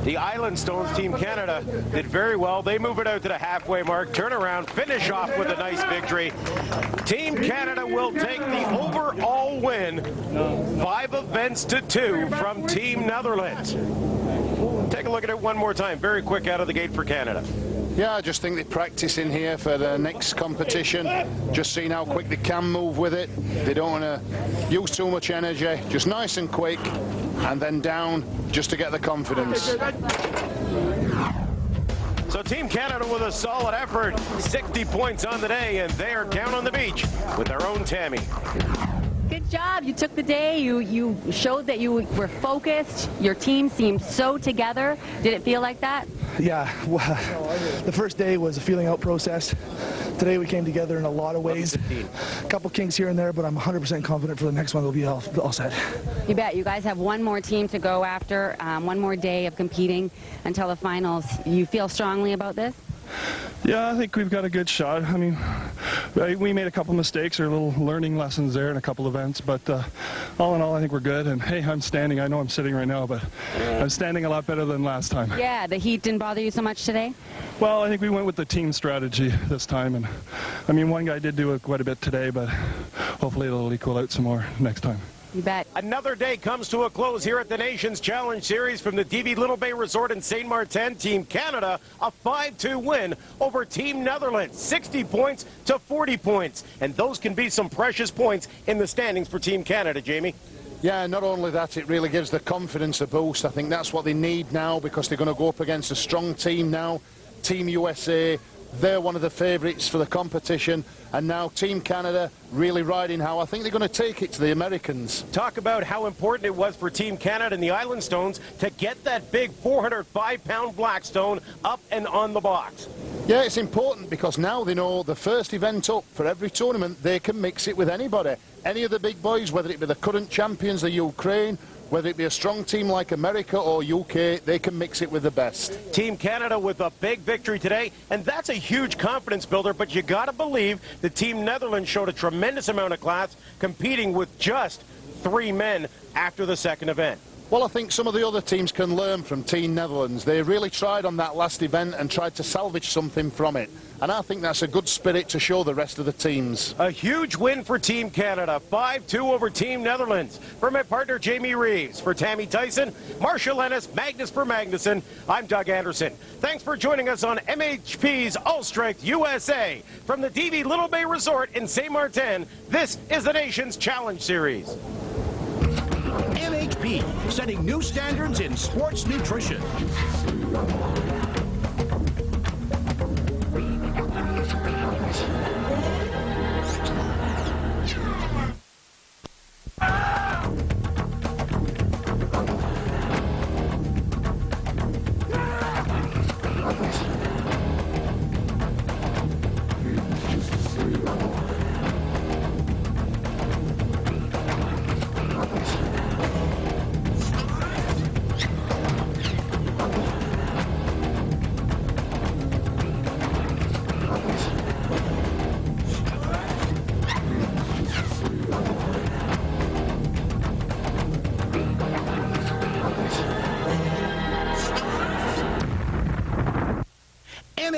the Island Stones. Team Canada did very well. They move it out to the halfway mark, turn around, finish off with a nice victory. Team Canada will take the overall win, 5 events to 2 from Team Netherlands. Take a look at it one more time. Very quick out of the gate for Canada.
Yeah, I just think they practice in here for the next competition. Just seeing how quick they can move with it. They don't want to use too much energy. Just nice and quick, and then down just to get the confidence.
So Team Canada with a solid effort, 60 points on the day, and they are down on the beach with their own Tammy.
Good job. You took the day. You showed that you were focused. Your team seemed so together. Did it feel like that?
Yeah. Well, the first day was a feeling out process. Today we came together in a lot of ways. A couple kinks here and there, but I'm 100% confident for the next one. They'll be all set.
You bet. You guys have one more team to go after, one more day of competing until the finals. You feel strongly about this?
Yeah, I think we've got a good shot. I mean, we made a couple mistakes or little learning lessons there in a couple events, but all in all, I think we're good. And hey, I'm standing. I know I'm sitting right now, but I'm standing a lot better than last time.
Yeah, the heat didn't bother you so much today?
Well, I think we went with the team strategy this time, and I mean, one guy did do it quite a bit today, but hopefully it'll equal out some more next time.
You bet.
Another day comes to a close here at the Nations Challenge Series from the DV Little Bay Resort in St. Martin. Team Canada, a 5-2 win over Team Netherlands, 60 points to 40 points. And those can be some precious points in the standings for Team Canada, Jamie.
Yeah, not only that, it really gives the confidence a boost. I think that's what they need now because they're going to go up against a strong team now. Team USA, they're one of the favourites for the competition. And now Team Canada really riding how I think they're going to take it to the Americans.
Talk about how important it was for Team Canada and the Island Stones to get that big 405-pound Blackstone up and on the box.
Yeah, it's important because now they know the first event up for every tournament, they can mix it with anybody. Any of the big boys, whether it be the current champions, the Ukraine, whether it be a strong team like America or UK, they can mix it with the best.
Team Canada with a big victory today, and that's a huge confidence builder, but you got to believe the Team Netherlands showed a tremendous amount of class competing with just 3 men after the second event.
Well, I think some of the other teams can learn from Team Netherlands. They really tried on that last event and tried to salvage something from it. And I think that's a good spirit to show the rest of the teams.
A huge win for Team Canada, 5-2 over Team Netherlands. For my partner, Jamie Reeves. For Tammy Tyson, Marshall Ennis, Magnus for Magnuson, I'm Doug Anderson. Thanks for joining us on MHP's All Strength USA. From the DV Little Bay Resort in St. Martin, this is the Nations Challenge Series.
MHP, setting new standards in sports nutrition.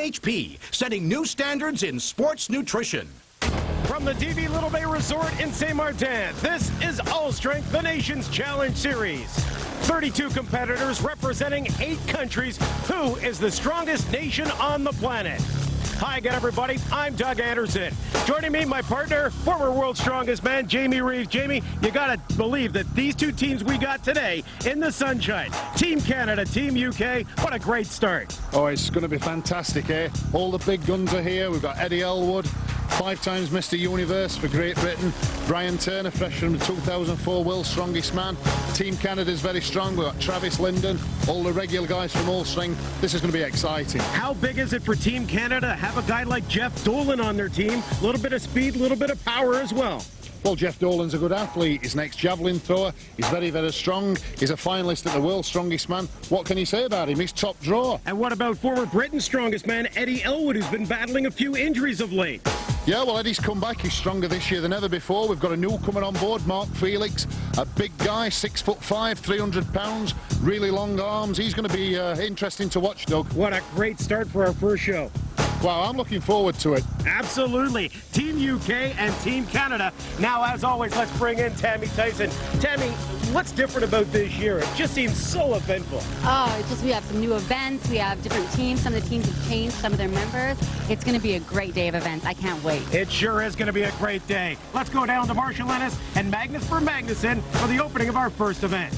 MHP, setting new standards in sports nutrition.
From the DV Little Bay Resort in Saint Martin, this is All Strength, the Nation's Challenge Series. 32 competitors representing 8 countries. Who is the strongest nation on the planet? Hi again, everybody. I'm Doug Anderson. Joining me, my partner, former world's strongest man, Jamie Reeves. Jamie, you got to believe that these two teams we got today in the sunshine, Team Canada, Team UK, what a great start.
Oh, it's going to be fantastic, eh? All the big guns are here. We've got Eddie Elwood, 5 times Mr. Universe for Great Britain. Brian Turner, fresh from the 2004 World's Strongest Man. Team Canada's very strong. We've got Travis Linden, all the regular guys from All Strength. This is going to be exciting.
How big is it for Team Canada to have a guy like Jeff Dolan on their team? A little bit of speed, a little bit of power as well.
Well, Jeff Dolan's a good athlete. He's an ex-javelin thrower. He's very, very strong. He's a finalist at the World's Strongest Man. What can you say about him? He's top drawer.
And what about former Britain's strongest man, Eddie Elwood, who's been battling a few injuries of late?
Yeah, well, Eddie's come back. He's stronger this year than ever before. We've got a newcomer on board, Mark Felix, a big guy, 6'5", 300 pounds, really long arms. He's going to be interesting to watch, Doug.
What a great start for our first show.
Wow, I'm looking forward to it.
Absolutely. Team UK and Team Canada. Now, as always, let's bring in Tammy Tyson. Tammy, what's different about this year? It just seems so eventful.
Oh, it's just we have some new events. We have different teams. Some of the teams have changed some of their members. It's going to be a great day of events. I can't wait.
It sure is going to be a great day. Let's go down to Marshall Ennis and Magnus for Magnuson for the opening of our first event.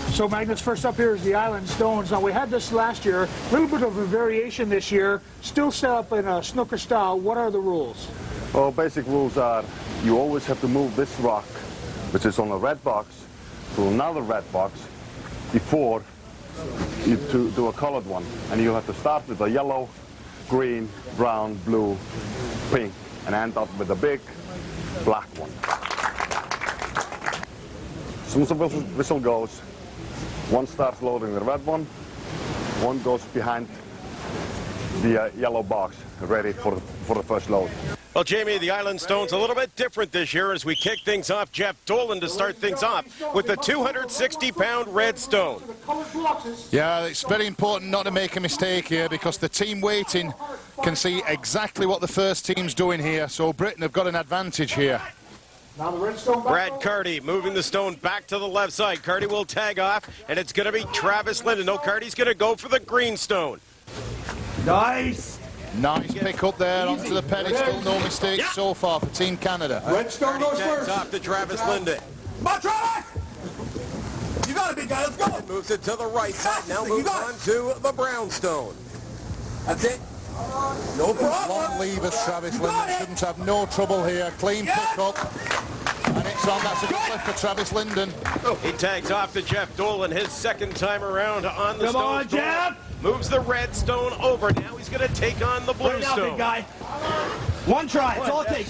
So, Magnus, first up here is the Island Stones. Now, we had this last year, a little bit of a variation this year, still set up in a snooker style. What are the rules?
Well, basic rules are you always have to move this rock, which is on a red box, to another red box before you do a colored one. And you have to start with a yellow, green, brown, blue, pink, and end up with a big black one. As soon as the whistle goes, one starts loading the red one goes behind the yellow box, ready for the first load.
Well, Jamie, the Island Stone's a little bit different this year as we kick things off. Jeff Dolan to start things off with the 260-pound red stone.
Yeah, it's very important not to make a mistake here because the team waiting can see exactly what the first team's doing here, so Britain have got an advantage here.
Now the red stone
Brad Carty moving the stone back to the left side. Carty will tag off, and it's going to be Travis Linden. No, Carty's going to go for the green stone.
Nice pick up there onto the pedestal. No mistakes so far for Team Canada.
Red stone goes first.
Off to Travis Linden.
Come on, Travis! You got it, big guy. Let's go.
It moves it to the right side. Now moves on to the brown stone.
That's it. No problem.
Long levers, Travis Linden shouldn't have no trouble here. Clean pick up. And it's on. That's a good lift for Travis Linden.
He tags off to Jeff Dolan, his second time around on the stone.
Come on, Jeff!
Moves the red stone over. Now he's going to take on the blue stone.
Big guy. One try. It's all it takes.